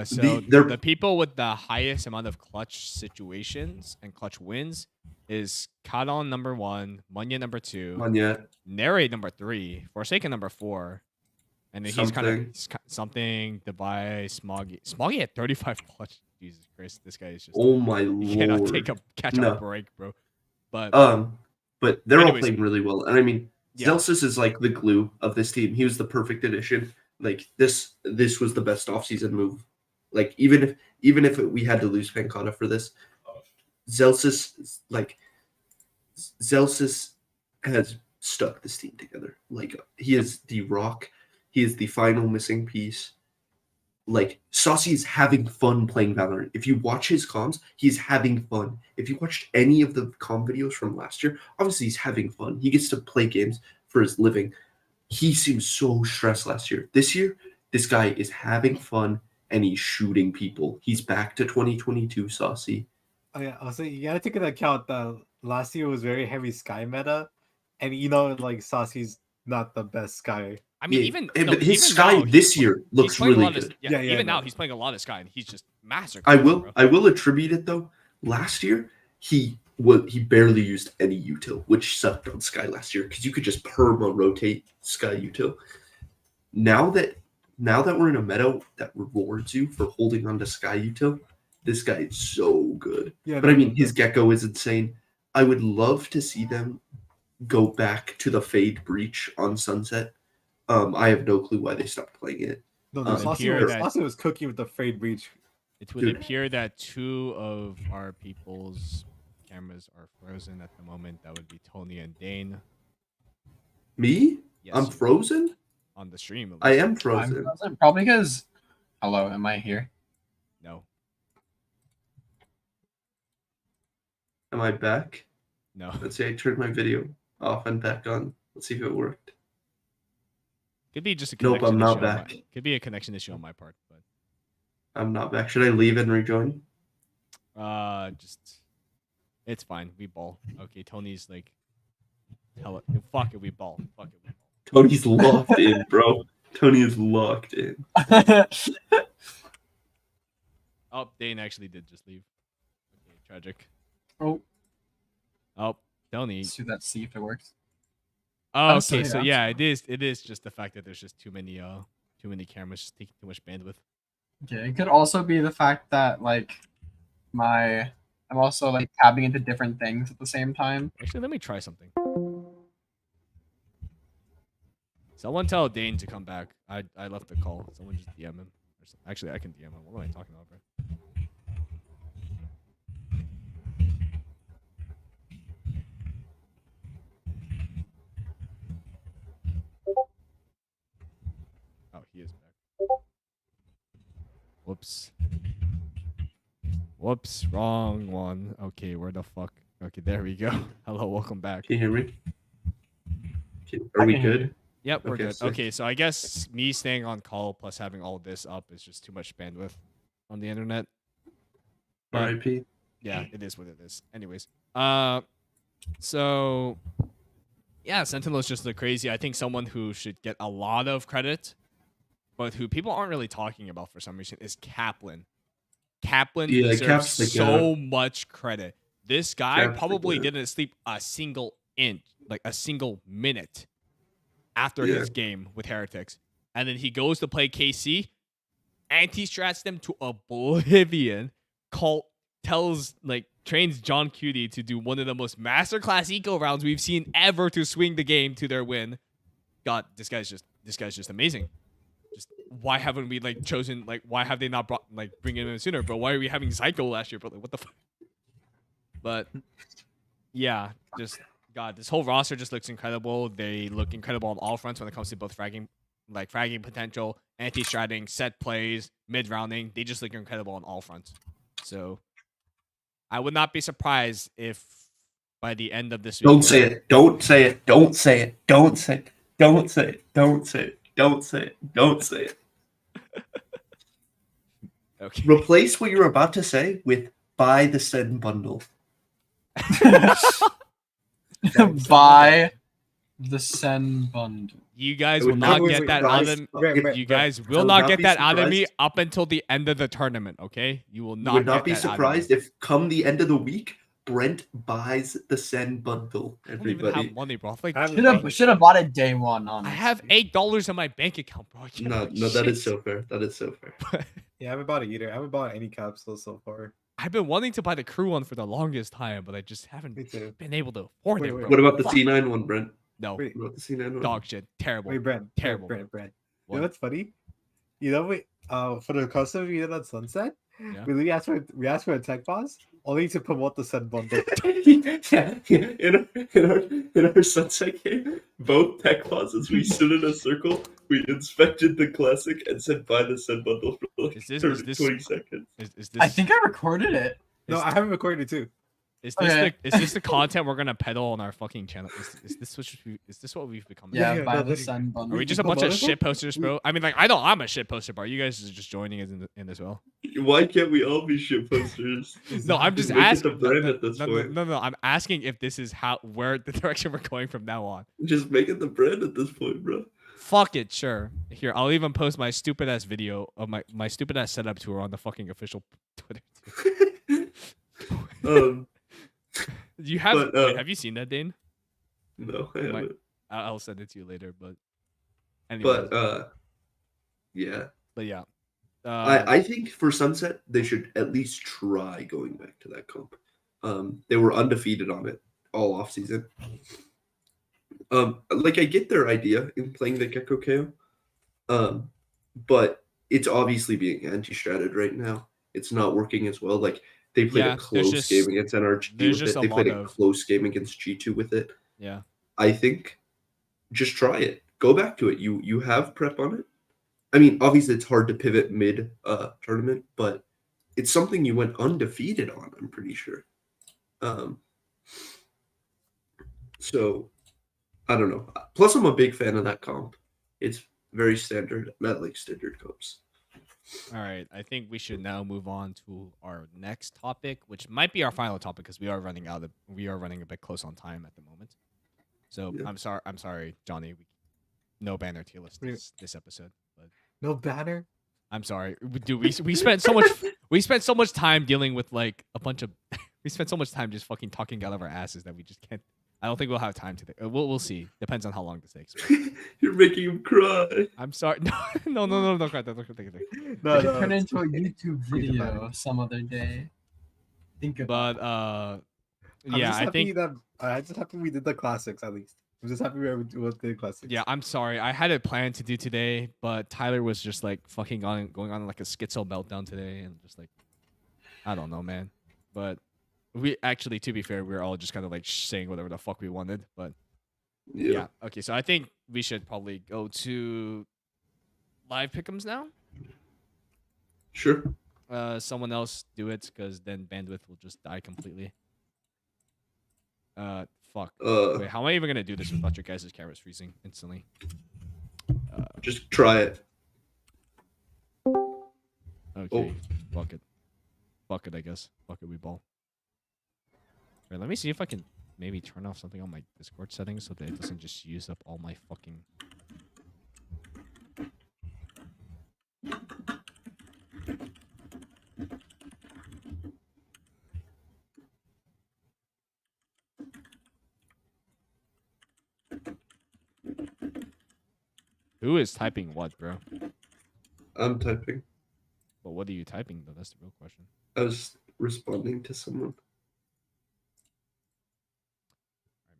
So they're- the people with the highest amount of clutch situations and clutch wins is Kadon number 1, Munya number 2, Monyet. Nere number 3, Forsaken number 4, and then he's kind Something. of something device Smoggy at 35 clutch. Jesus Christ, this guy is just Oh my he cannot lord. take a catch No. up break, bro. But But they're all Anyways. playing really well. And I mean, yeah, Zelsis is like the glue of this team. He was the perfect addition. Like, this was the best offseason move. Like, even if we had to lose Pancata for this, Zelsis has stuck this team together. Like, he is the rock. He is the final missing piece. Like, Saucy is having fun playing Valorant. If you watch his comms, he's having fun. If you watched any of the comm videos from last year, obviously he's having fun. He gets to play games for his living. He seemed so stressed last year. This year, this guy is having fun and he's shooting people. He's back to 2022 Saucy. Oh yeah, also you gotta take into account that last year was very heavy Sky meta, and you know, like Saucy's not the best Sky. I mean, Yeah, but his even Sky now, this he's- year he's looks playing a really lot of- good. yeah, Yeah, even no. now he's playing a lot of Sky, and he's just mastered. I Sky, will bro. I will attribute it though. Last year, he he barely used any util, which sucked on Sky last year because you could just perma rotate Sky util. Now that we're in a meta that rewards you for holding on to Sky util, this guy is so good. Yeah, but I mean, his Gecko is insane. I would love to see them go back to the Fade Breach on Sunset. I have no clue why they stopped playing it. No, that- Saucy was cooking with the Fade Breach. It would appear that 2 of our people's cameras are frozen at the moment. That would be Toni and Dane. Me? Yes, I'm frozen? on the stream. I am I'm frozen. frozen, probably because. Hello, am I here? No, Am I back? no. Let's see, I turned my video off and back on. Let's see if it worked. Could be just a Nope, connection I'm not issue on back. could be a connection issue on my part, but I'm not back. Should I leave and rejoin? just it's fine. We ball. Okay, Tony's like, hell it. Fuck it, we ball. Fuck it, we ball. Tony's locked in, bro. Tony is locked in. Oh, Dane actually did just leave. Okay, tragic. Oh, Oh, Tony. let's do that. See if it works. Oh, I'm okay. sorry, So I'm yeah, it is just the fact that there's just too many cameras just taking too much bandwidth. Okay, it could also be the fact that like I'm also like tabbing into different things at the same time. Actually, let me try something. Someone tell Dane to come back. I left the call. Someone just DM him. Or actually, I can DM him. What am I talking about, bro? Oh, he is back. Whoops. Whoops, wrong one. Okay, where the fuck? Okay, there we go. Hello, welcome back. Can you hear me? Are we good? Yep, we're Okay, good. sick. Okay, so I guess me staying on call plus having all this up is just too much bandwidth on the internet. But RIP. yeah, it is what it is. Anyways, so yeah, Sentinel is just look crazy. I think someone who should get a lot of credit, but who people aren't really talking about for some reason is Kaplan. Kaplan Yeah, deserves Cap's the so much credit. This guy Cap's the probably goat. didn't sleep a single inch, like a single minute after Yeah. his game with Heretics. And then he goes to play KC, anti-strats them to oblivion, trains John Cutie to do one of the most masterclass eco rounds we've seen ever to swing the game to their win. God, this guy's just amazing. Just why haven't we chosen why have they not brought bring him in sooner? But why are we having Psycho last year? But what the fuck? But yeah, just God, this whole roster just looks incredible. They look incredible on all fronts when it comes to both fragging potential, anti-stratting, set plays, mid-rounding. They just look incredible on all fronts. So I would not be surprised if by the end of this week. Don't say it. Don't say it. Don't say it. Don't say it. Don't say it. Don't say it. Don't say it. Don't say it. Okay. Replace what you're about to say with buy the Sen bundle. Buy the Sen bundle. You guys I will would not not get be that out surprised. of you guys I will would not not get be that out of me surprised. up until the end of the tournament. Okay, you will You not. would not get be that out of me. surprised if come the end of the week, Brent buys the Sen bundle. I don't even Everybody. have money, bro. Like, I haven't Should have bought it day one. I Honestly. have $8 in my bank account, bro. I can't No, buy no, that is shit. so fair. That is so fair. Yeah, I haven't bought it either. I haven't bought any capsules so far. I've been wanting to buy the crew one for the longest time, but I just haven't Me too. been able to afford Wait, it, wait, bro. What about the Fuck. C9 one, Brent? No, Wait, What about the C9 one? dog shit. Terrible. wait, Brent. Terrible. Brent. You What? know what's funny? You know, for the custom we did on Sunset, Yeah. we asked for a tech boss only to promote the Sen bundle. yeah. In our Sunset game, both tech pauses, we stood in a circle, we inspected the classic, and said buy the Sen bundle for like Is this- 30, is this- 20 seconds. Is I this think I recorded it. No, I haven't recorded it too. is this Okay. is this the content we're gonna peddle on our fucking channel? Is this what we've become? Yeah, Yeah, buy no, the they- Sen bundle. Are we just a bunch of shit posters, bro? I mean, I know I'm a shit poster, but are you guys just joining us in as well? Why can't we all be shit posters? No, I'm just Make it asking. the brand at this no, point. no, I'm asking if this is where the direction we're going from now on. Just make it the brand at this point, bro. Fuck it, sure. Here, I'll even post my stupid ass video of my stupid ass setup tour on the fucking official Twitter. um, You have? But, wait, have you seen that, Dane? No, I You might- haven't. I'll send it to you later. But anyway, But yeah. yeah. I think for Sunset they should at least try going back to that comp. They were undefeated on it all off season. Like I get their idea in playing the Gecko KO, but it's obviously being anti-stratted right now. It's not working as well. Like they played Yeah, a close game against NRG there's with just it. a They played lot a of- close game against G2 with it. Yeah. I think just try it. Go back to it. You have prep on it. I mean, obviously it's hard to pivot mid tournament, but it's something you went undefeated on, I'm pretty sure. So I don't know. Plus I'm a big fan of that comp. It's very standard. I like standard comps. All right. I think we should now move on to our next topic, which might be our final topic because we are running a bit close on time at the moment. So Yeah. I'm sorry, Johnny. No banner tier list this episode. But No banner. I'm sorry, dude. We spent so much time dealing with like a bunch of. We spent so much time just fucking talking out of our asses that we just can't. I don't think we'll have time today. We'll see. Depends on how long this takes. You're making him cry. I'm sorry. No, don't cry. Don't cry. No, We could no, turn it's- into a it's- YouTube think about video some other day. Think But about I'm yeah, just I happy think that I'm just happy we did the classics at least. I'm just happy we did the classics. yeah. I'm sorry. I had it planned to do today, but Tyler was just like fucking going on like a schizo meltdown today, and just like I don't know, man. But we actually, to be fair, we were all just kind of like saying whatever the fuck we wanted. But yeah. Okay, so I think we should probably go to live pickems now. Sure. Someone else do it because then bandwidth will just die completely. Fuck. Wait, how am I even gonna do this without your guys' cameras freezing instantly? Just try it. Okay. Fuck it, I guess. Fuck it, we ball. Wait, let me see if I can maybe turn off something on my Discord settings so that it doesn't just use up all my fucking. Who is typing what, bro? I'm typing. But what are you typing though? That's the real question. I was responding to someone.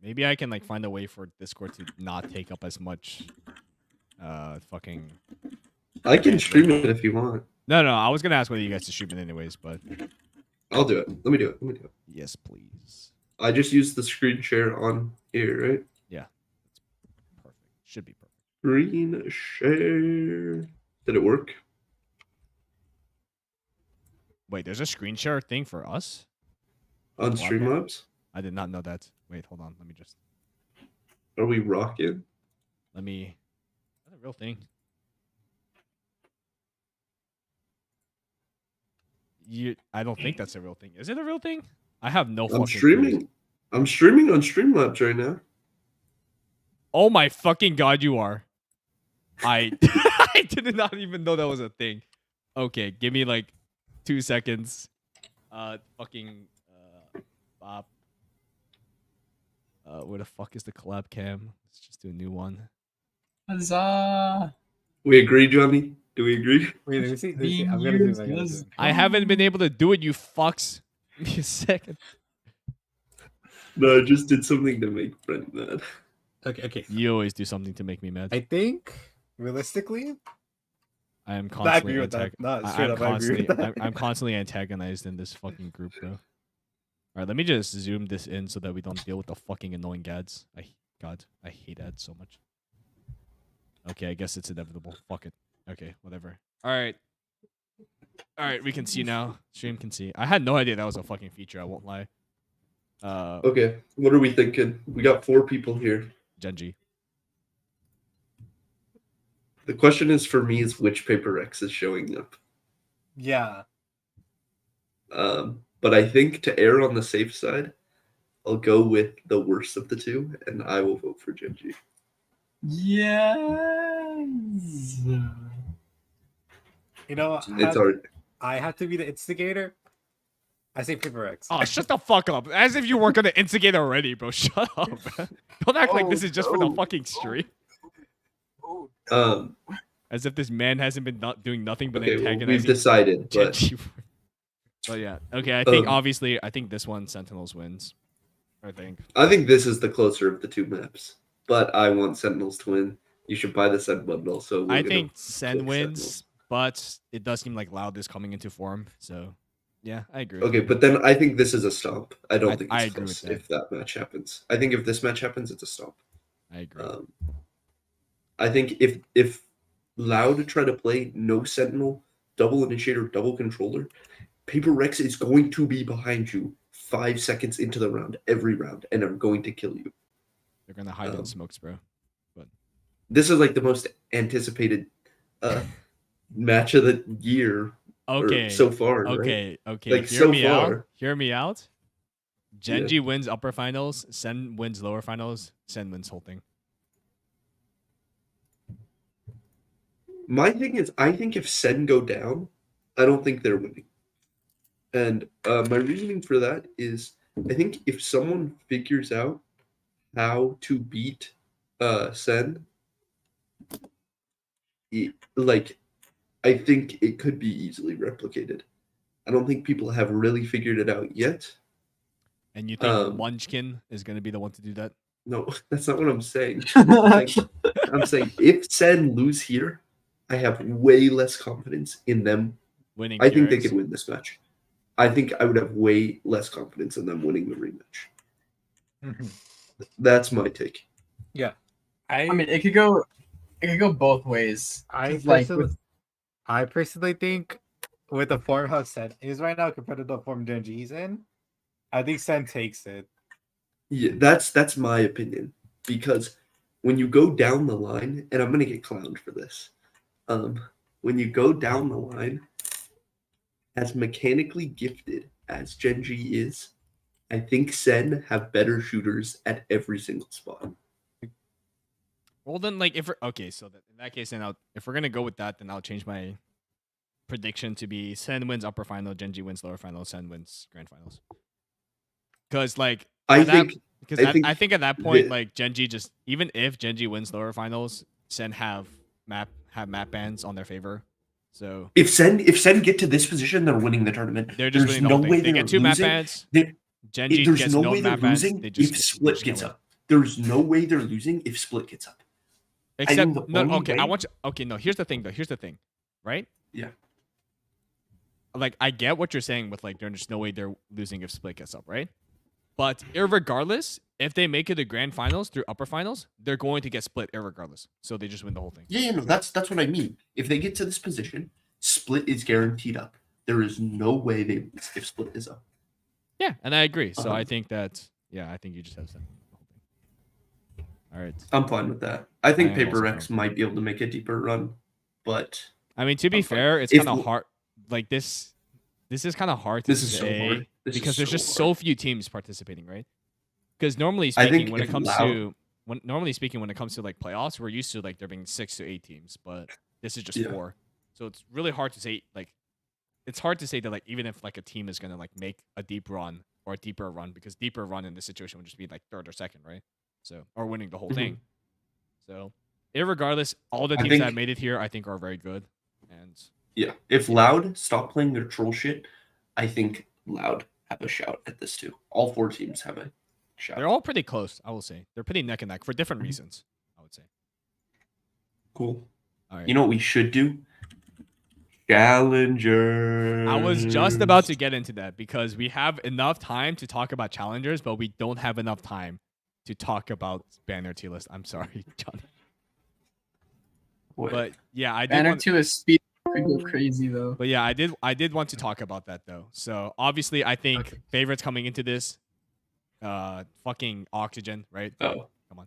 Maybe I can like find a way for Discord to not take up as much fucking. I can stream it if you want. No, I was gonna ask whether you guys to stream it anyways, but I'll do it. Let me do it. yes, please. I just used the screen share on here, right? Yeah, that's perfect. Should be perfect. Screen share. Did it work? Wait, there's a screen share thing for us? On Wow. Streamlabs? I did not know that. Wait, hold on. Let me just. Are we rocking? Let me. That's a real thing. I don't think that's a real thing. Is it a real thing? I have no fucking I'm clue. streaming. I'm streaming on Streamlabs right now. Oh my fucking god, you are. I I did not even know that was a thing. Okay, give me like 2 seconds. Fucking Bob. Where the fuck is the collab cam? Let's just do a new one. Huzzah! We agree, Johnny? Do we agree? Wait, let me see. Being I'm gonna do used it. I'm gonna do as it. I haven't been able to do it, you fucks. Give me a second. No, I just did something to make Brent mad. Okay. You always do something to make me mad. I think realistically, I am I constantly agree with that. antag- No, straight I'm up, I agree with constantly, that. I'm constantly antagonized in this fucking group, bro. All right, let me just zoom this in so that we don't deal with the fucking annoying ads. I hate ads so much. Okay, I guess it's inevitable. Fuck it. Okay, whatever. All right, we can see now. Stream can see. I had no idea that was a fucking feature. I won't lie. Okay, what are we thinking? We got 4 people here. Genji. The question is for me is which Paper X is showing up. Yeah. But I think to err on the safe side, I'll go with the worst of the two, and I will vote for Genji. Yes. You know, It's hard. I had to be the instigator. I say Paper X. Oh, shut the fuck up! As if you weren't gonna instigate already, bro. Shut up. Man. Don't act like this is just for the fucking stream. As if this man hasn't been doing nothing but Okay, well, antagonizing. we've decided, but Genji. But yeah, okay. I think obviously, I think this one Sentinels wins. I think this is the closer of the two maps. But I want Sentinels to win. You should buy the Sen bundle. So I think Sen wins, Sentinels. But it does seem like Loud is coming into form. So yeah, I agree. Okay, but then I think this is a stomp. I don't think it's I agree close with that. if that match happens. I think if this match happens, it's a stomp. I agree. I think if Loud try to play no Sentinel, double initiator, double controller, Paper Rex is going to be behind you 5 seconds into the round every round, and are going to kill you. They're gonna hide in smokes, bro. But this is like the most anticipated match of the year. Okay. So far. Okay. Right? Okay. Like Hear so me far. out. Hear me out. Genji wins upper finals. Sen wins lower finals. Sen wins whole thing. My thing is, I think if Sen go down, I don't think they're winning. And my reasoning for that is, I think if someone figures out how to beat Sen, I think it could be easily replicated. I don't think people have really figured it out yet. And you think Munchkin is going to be the one to do that? No, that's not what I'm saying. I'm saying if Sen lose here, I have way less confidence in them winning. I think they could win this match. I think I would have way less confidence in them winning the rematch. Mm-hmm. That's my take. Yeah, I mean, it could go both ways. I personally think with the form how Sen is right now compared to the form Genji's in, I think Sen takes it. Yeah, that's my opinion, because when you go down the line, and I'm gonna get clowned for this, when you go down the line, as mechanically gifted as Genji is, I think Sen have better shooters at every single spot. Well, then, so in that case, then if we're gonna go with that, then I'll change my prediction to be Sen wins upper final, Genji wins lower final, Sen wins grand finals. Because I think at that point, Genji just, even if Genji wins lower finals, Sen have map bans on their favor. So if Sen get to this position, they're winning the tournament. They're just winning the whole thing. They get 2 map bans. Genji there's gets no no way they're map bans. losing They just if Split gets up. There's no way they're losing if Split gets up. Except here's the thing, right? Yeah. I get what you're saying with there's no way they're losing if Split gets up, right? But irregardless, if they make it to grand finals through upper finals, they're going to get Split irregardless. So they just win the whole thing. Yeah, no, that's what I mean. If they get to this position, Split is guaranteed up. There is no way they lose if Split is up. Yeah, and I agree. So I think that, I think you just have to. All right. I'm fine with that. I think Paper X might be able to make a deeper run, but I mean, to be fair, it's kind of hard. This is kind of hard to say so hard. Because there's just so few teams participating, right? Because normally speaking, when it comes to playoffs, we're used to there being 6 to 8 teams, but this is just 4. So it's really hard to say it's hard to say that even if a team is gonna make a deep run or a deeper run, because deeper run in this situation would just be 3rd or 2nd, right? So, or winning the whole thing. So, irregardless, all the teams that made it here, I think, are very good. And if Loud stop playing their troll shit, I think Loud have a shout at this too. All 4 teams have a shout. They're all pretty close, I will say. They're pretty neck and neck for different reasons, I would say. Cool. All right. You know what we should do? Challengers. I was just about to get into that because we have enough time to talk about challengers, but we don't have enough time to talk about banner tier list. I'm sorry, John. But yeah, I did. Banner 2 is speed could go crazy though. But yeah, I did want to talk about that though. So obviously, I think favorites coming into this, fucking Oxygen, right? Oh, come on,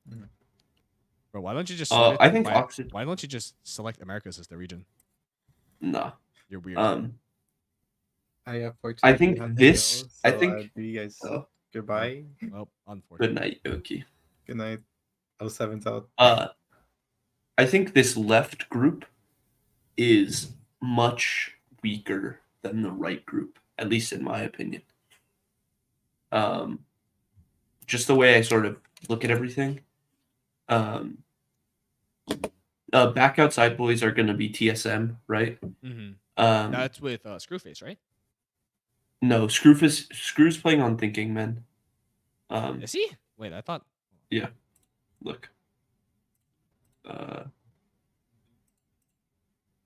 bro. Why don't you just? I think Oxygen. Why don't you just select Americas as the region? Nah, you're weird. I think this. I think you guys. Goodbye. Well, unfortunately. Good night, Yoki. Good night. 07's out. I think this left group is much weaker than the right group, at least in my opinion. just the way I sort of look at everything. Back outside boys are going to be TSM, right? Mm-hmm. Um, That's with Screwface, right? no, Screw's playing on Thinking Men. Is he? Wait, I thought. Yeah, look.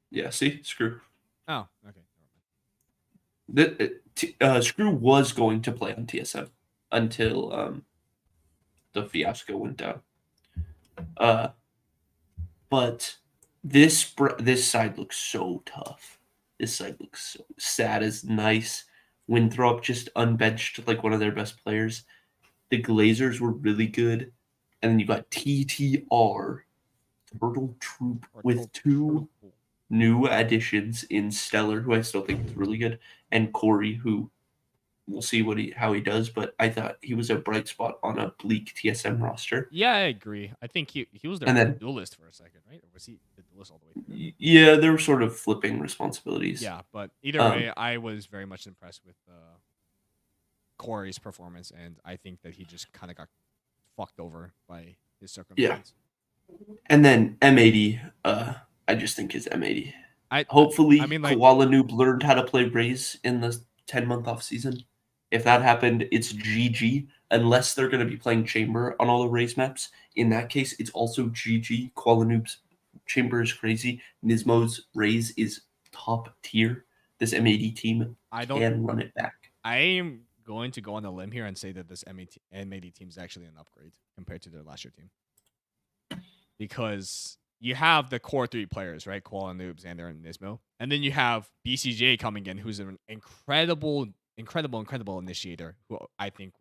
Yeah, see, Screw. Oh, okay. Screw was going to play on TSM until the fiasco went down. But this side looks so tough. This side looks so sad as nice. Winthrop just unbenched like one of their best players. The Glazers were really good. And then you got TTR, Turtle Troop, with two new additions in Stellar, who I still think is really good, and Corey, who we'll see how he does, but I thought he was a bright spot on a bleak TSM roster. Yeah, I agree. I think he was their And then- duelist for a second, right? Or was he the duelist all the way through? Yeah, they were sort of flipping responsibilities. Yeah, but either way, I was very much impressed with Corey's performance, and I think that he just kind of got fucked over by his circumstance. And then M80, I just think his M80. Hopefully, I mean, like- Koala Noob learned how to play Raze in the 10-month off season. If that happened, it's GG. Unless they're going to be playing Chamber on all the Raze maps. In that case, it's also GG. Koala Noob's Chamber is crazy. Nismo's Raze is top tier. This M80 team can run it back. I am going to go on a limb here and say that this M80 team is actually an upgrade compared to their last year team. Because you have the core three players, right? Koala Noobs, Xander, and Nismo. And then you have BCJ coming in, who's an incredible initiator, who I think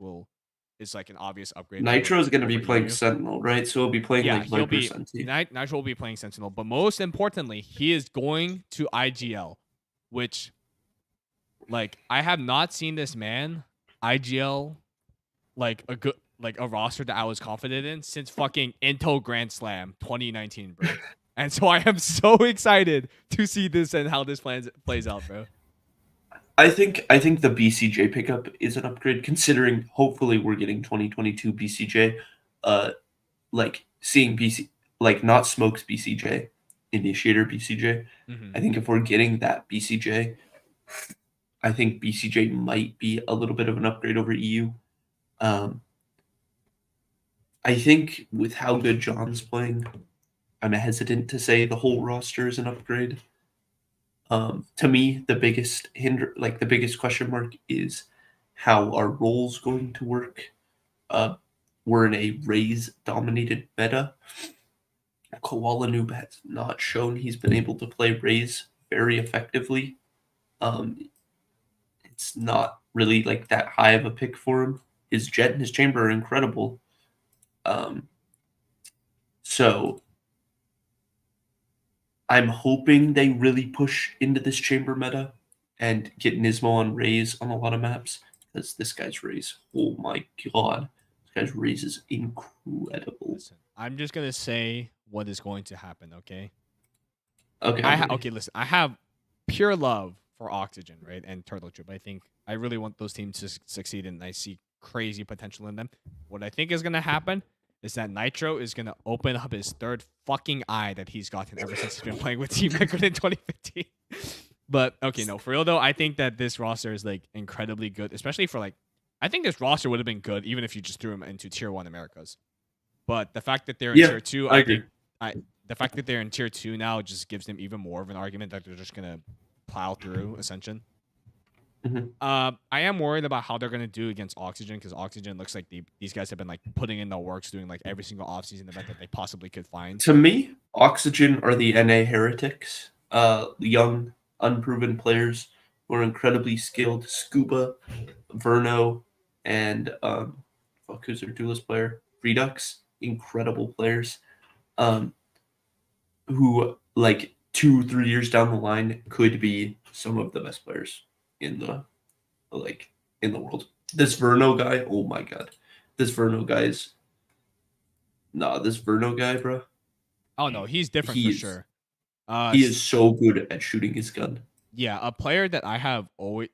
is like an obvious upgrade. Nitro is going to be over playing EU. Sentinel, right? So he'll be playing like he'll be Viper Senti. Nitro will be playing Sentinel, but most importantly, he is going to IGL, which, like, I have not seen this man IGL like a roster that I was confident in since fucking Intel Grand Slam 2019, bro. And so I am so excited to see this and how this plays out, bro. I think the BCJ pickup is an upgrade, considering hopefully we're getting 2022 BCJ. Like seeing BC, like not Smokes BCJ, Initiator BCJ. Mm-hmm. I think if we're getting that BCJ, I think BCJ might be a little bit of an upgrade over EU. I think with how good John's playing, I'm hesitant to say the whole roster is an upgrade. To me, the biggest the biggest question mark is how are roles going to work. We're in a Raze dominated meta. Koala Noob has not shown he's been able to play Raze very effectively. It's not really like that high of a pick for him. His Jet and his Chamber are incredible. So I'm hoping they really push into this Chamber meta and get Nismo on Raze on a lot of maps, because this guy's Raze, oh my god, this guy's Raze is incredible. Listen, I'm just gonna say what is going to happen, okay? Okay. Okay, listen. I have pure love for Oxygen, right, and Turtle Troop. I think I really want those teams to succeed, and I see crazy potential in them. What I think is gonna happen is that Nitro is gonna open up his third fucking eye that he's gotten ever since he's been playing with Team Liquid in 2015. But okay, no, for real though, I think that this roster is like incredibly good, especially for like. I think this roster would have been good even if you just threw them into Tier 1 Americas. But the fact that they're in Tier 2, I agree. The fact that they're in Tier 2 now just gives them even more of an argument that they're just gonna plow through Ascension. Mm-hmm. I am worried about how they're gonna do against Oxygen, because Oxygen looks like these guys have been like putting in the works, doing like every single offseason event that they possibly could find. To me, Oxygen are the NA heretics, young, unproven players who are incredibly skilled. Scuba, Verno, and who's their duelist player? Redux, incredible players. Who like 2-3 years down the line could be some of the best players in the world. This Verno guy, oh my god. This Verno guy, bro. Oh no, he's different for sure. He is so good at shooting his gun. Yeah, a player that I have always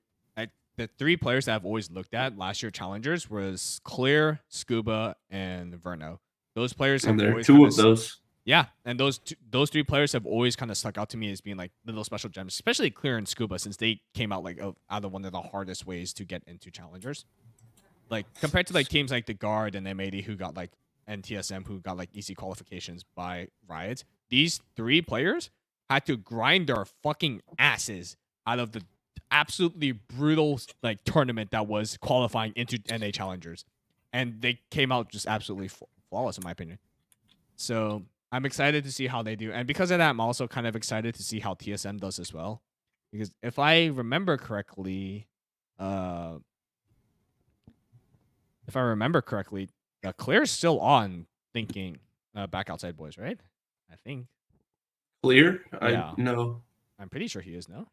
the 3 players that I've always looked at last year challengers was Clear, Scuba, and Verno. Those players have And there are always 2 kinda of those. yeah, and those 3 players have always kind of stuck out to me as being like little special gems, especially Clear and Scuba, since they came out like out of one of the hardest ways to get into challengers. Like compared to like teams like the Guard and M80 who got like and TSM who got like easy qualifications by Riot, these 3 players had to grind their fucking asses out of the absolutely brutal like tournament that was qualifying into NA challengers, and they came out just absolutely flawless in my opinion. So I'm excited to see how they do. And because of that, I'm also kind of excited to see how TSM does as well. Because if I remember correctly, Claire's still on thinking back outside boys, right? I think. Clear? Yeah. No, I'm pretty sure he is, no?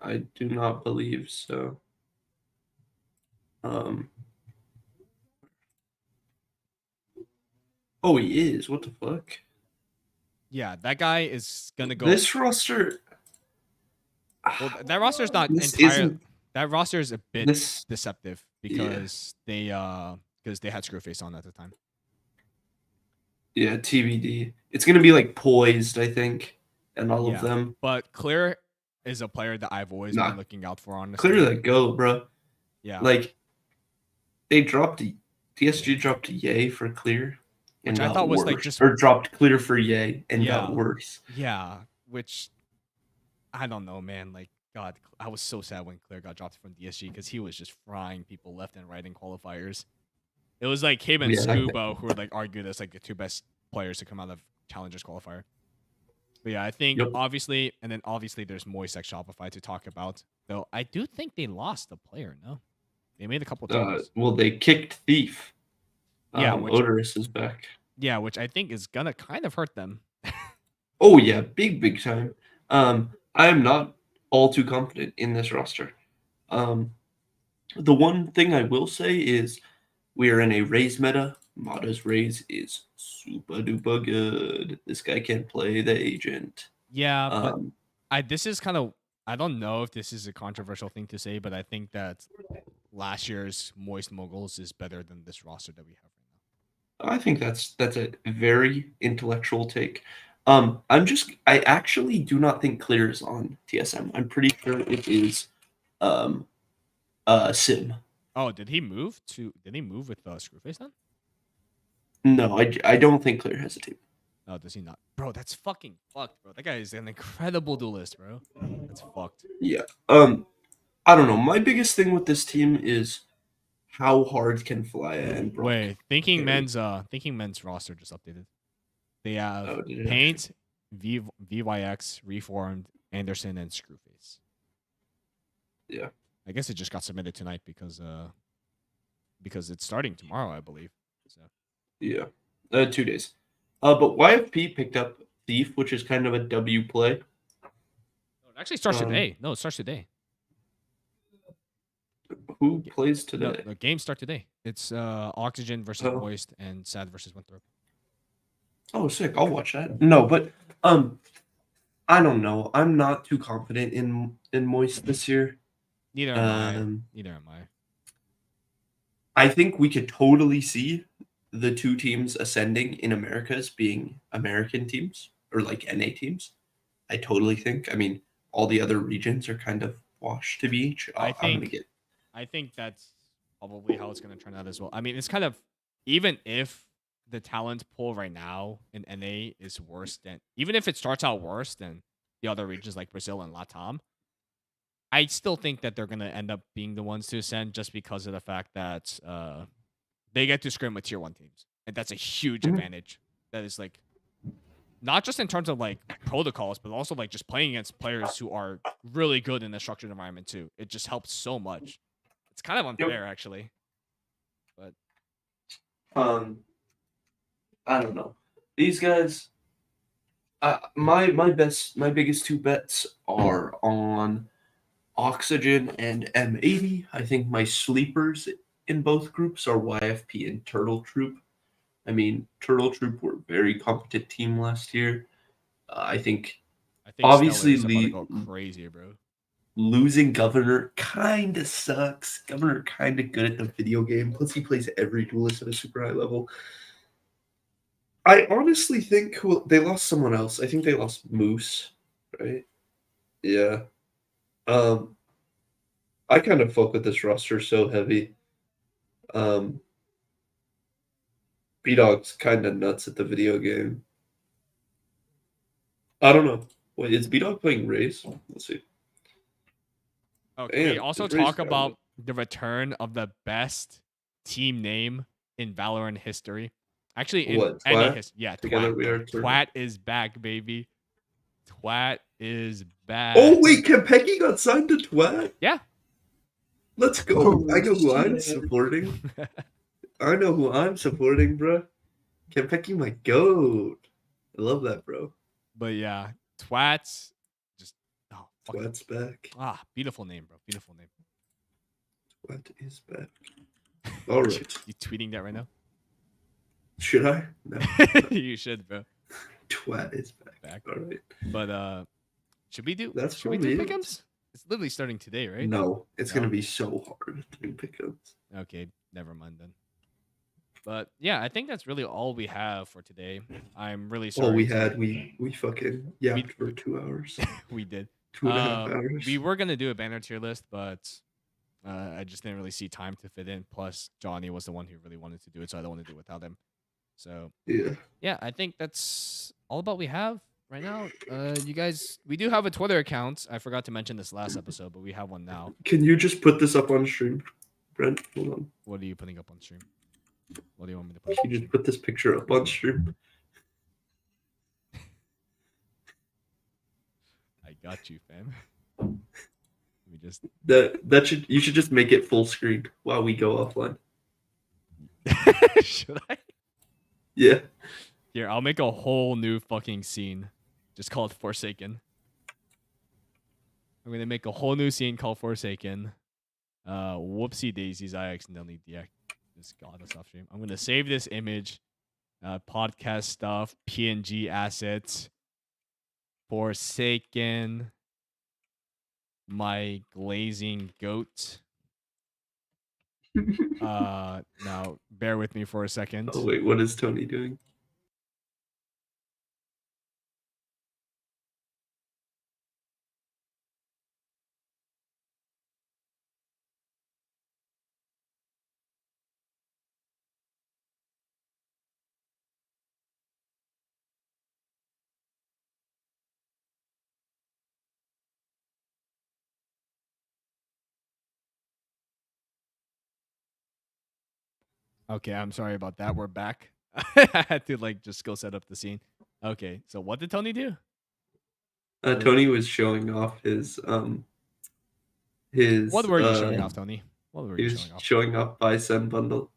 I do not believe so. Oh, he is. What the fuck? Yeah, that guy is gonna go. This roster. Well, that roster's not This entirely. isn't- That roster is a bit This deceptive because they had Screwface on at the time. Yeah, TBD. It's gonna be like Poised, I think, and all Yeah. of them. But Clear is a player that I've always Nah. been looking out for. Honestly, Clear that go, bro. yeah. Like they dropped TSG dropped Yay for Clear, and Which I got thought was, like, worse. just- or dropped Clear for Yay and Yeah. got worse. Yeah, which I don't know, man. Like, God, I was so sad when Claire got dropped from DSG because he was just frying people left and right in qualifiers. It was like him and Yeah. Scuba who were like argued as like the 2 best players to come out of Challengers qualifier. But yeah, I think Yep. obviously there's Moist at Shopify to talk about. Though I do think they lost a player. No, they made a couple changes. Well, they kicked Thief. Yeah, which- Odorous is back. Yeah, which I think is gonna kind of hurt them. Oh yeah, big time. I am not all too confident in this roster. The one thing I will say is we are in a Raze meta. Mata's Raze is super duper good. This guy can play the agent. Yeah, but Um, this is kind of, I don't know if this is a controversial thing to say, but I think that last year's Moist Moguls is better than this roster that we have right now. I think that's a very intellectual take. I actually do not think Clear is on TSM. I'm pretty sure it is Sim. Oh, did he move with Screwface then? No, I don't think Clear has a team. No, does he not? Bro, that's fucking fucked, bro. That guy is an incredible duelist, bro. That's fucked. Yeah. I don't know. My biggest thing with this team is how hard can Flya and Brock. Wait, Thinking carry? Men's roster just updated. They have Oh, did it Paint, VYX, Reformed, Anderson, and Screwface. Yeah. I guess it just got submitted tonight because it's starting tomorrow, I believe. So Yeah. 2 days. But YFP picked up Thief, which is kind of a W play. no, it actually starts Um, today. No, it starts today. Who plays No, today? the games start today. It's Oxygen versus Oh. Moist and Sad versus Winthrop. Oh, sick! I'll watch that. No, but I don't know. I'm not too confident in Moist this year. Neither am I. Um, Neither am I. I think we could totally see the 2 teams ascending in Americas being American teams or like NA teams. I totally think. I mean, all the other regions are kind of washed to beach. I I'm gonna think- I think that's probably how it's going to turn out as well. I mean, it's kind of, even if the talent pool right now in NA is worse than, even if it starts out worse than the other regions like Brazil and Latam, I still think that they're going to end up being the ones to ascend just because of the fact that they get to scrim with tier 1 teams. And that's a huge Mhm. advantage. That is like, not just in terms of like protocols, but also like just playing against players who are really good in a structured environment too. It just helps so much. It's kind of unfair, actually. But I don't know. These guys, my biggest 2 bets are on Oxygen and M80. I think my sleepers in both groups are YFP and Turtle Troop. I mean, Turtle Troop were a very competent team last year. I think I think Obviously, Stellar is about to Lee- go crazy, bro. losing Governor kind of sucks. Governor kind of good at the video game. Plus, he plays every duelist at a super high level. I honestly think they lost someone else. I think they lost Moose, right? Yeah. I kind of fuck with this roster so heavy. B-Dog's kind of nuts at the video game. I don't know. Wait, is B-Dog playing Raze? Let's see. Okay. Damn, Also is Raze talk down about the return of the best team name in Valorant history. Actually, in What, any Twat? history. Yeah, Together Twat. we bro. are turning. Twat is back, baby. Twat is back. Oh, wait, Kempeki got signed to Twat? Yeah. Let's go. Oh, I know who I'm shit. supporting. I know who I'm supporting, bro. Kempeki, my goat. I love that, bro. But yeah, Twats. Just fucking- Twat's back. Beautiful name, bro. Beautiful name. Twat is back. All right. You tweeting that right now? Should I? No. You should, bro. Twat is back. All right. But should we do? That's should we do probably it. pickems? It's literally starting today, right? No, it's No? gonna be so hard to do pickups. Okay, never mind then. But yeah, I think that's really all we have for today. I'm really sorry. All we to- had, we fucking yapped for 2 hours. we did. 2.5 hours. We were gonna do a banner tier list, but I just didn't really see time to fit in. Plus, Johnny was the one who really wanted to do it, so I don't want to do it without him. So Yeah. I think that's all about we have right now. You guys, we do have a Twitter account. I forgot to mention this last episode, but we have one now. Can you just put this up on stream, Brent? Hold on. What are you putting up on stream? What do you want me to put? Can you just put this picture up on stream? I got you, fam. Let me just. You should just make it full screen while we go offline. Should I? Yeah. Here, I'll make a whole new fucking scene. Just call it Forsaken. I'm gonna make a whole new scene called Forsaken. Whoopsie daisies, I accidentally just got this off stream. I'm gonna save this image. Podcast stuff, PNG assets. Forsaken. My glazing goat. Now bear with me for a second. Oh wait, what is Toni doing? Okay, I'm sorry about that. We're back. I had to just go set up the scene. Okay, so what did Toni do? Toni was showing off his What were you showing off, Toni? What were He you was showing off? showing off Bison bundle.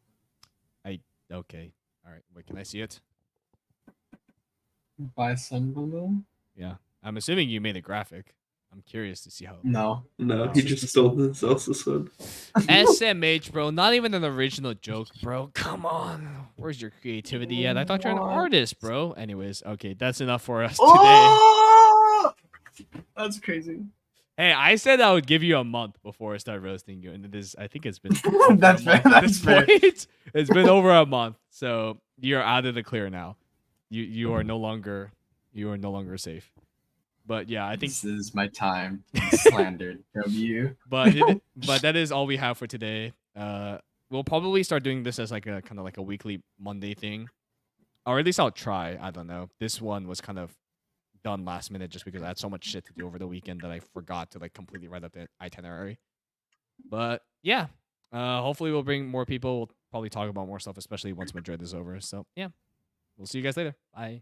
Okay. All right. Wait, can I see it? Buy some bundle? Yeah. I'm assuming you made a graphic. I'm curious to see how. No. No, Oh. he just stole this Elsa's one. SMH, bro. Not even an original joke, bro. Come on. Where's your creativity at? I thought you're an What? artist, bro. Anyways, okay. That's enough for us today. Oh! That's crazy. Hey, I said I would give you a month before I start roasting you, and it is. I think it's been. over That's a fair, month at that's this fair. point. It's been over a month, so you're out of the clear now. You are no longer safe. But yeah, I think. This is my time to be slandered. W. But that is all we have for today. We'll probably start doing this as a kind of a weekly Monday thing, or at least I'll try. I don't know. This one was kind of done last minute just because I had so much shit to do over the weekend that I forgot to completely write up the itinerary. But yeah, hopefully we'll bring more people. We'll probably talk about more stuff, especially once Madrid is over. So yeah, we'll see you guys later. Bye.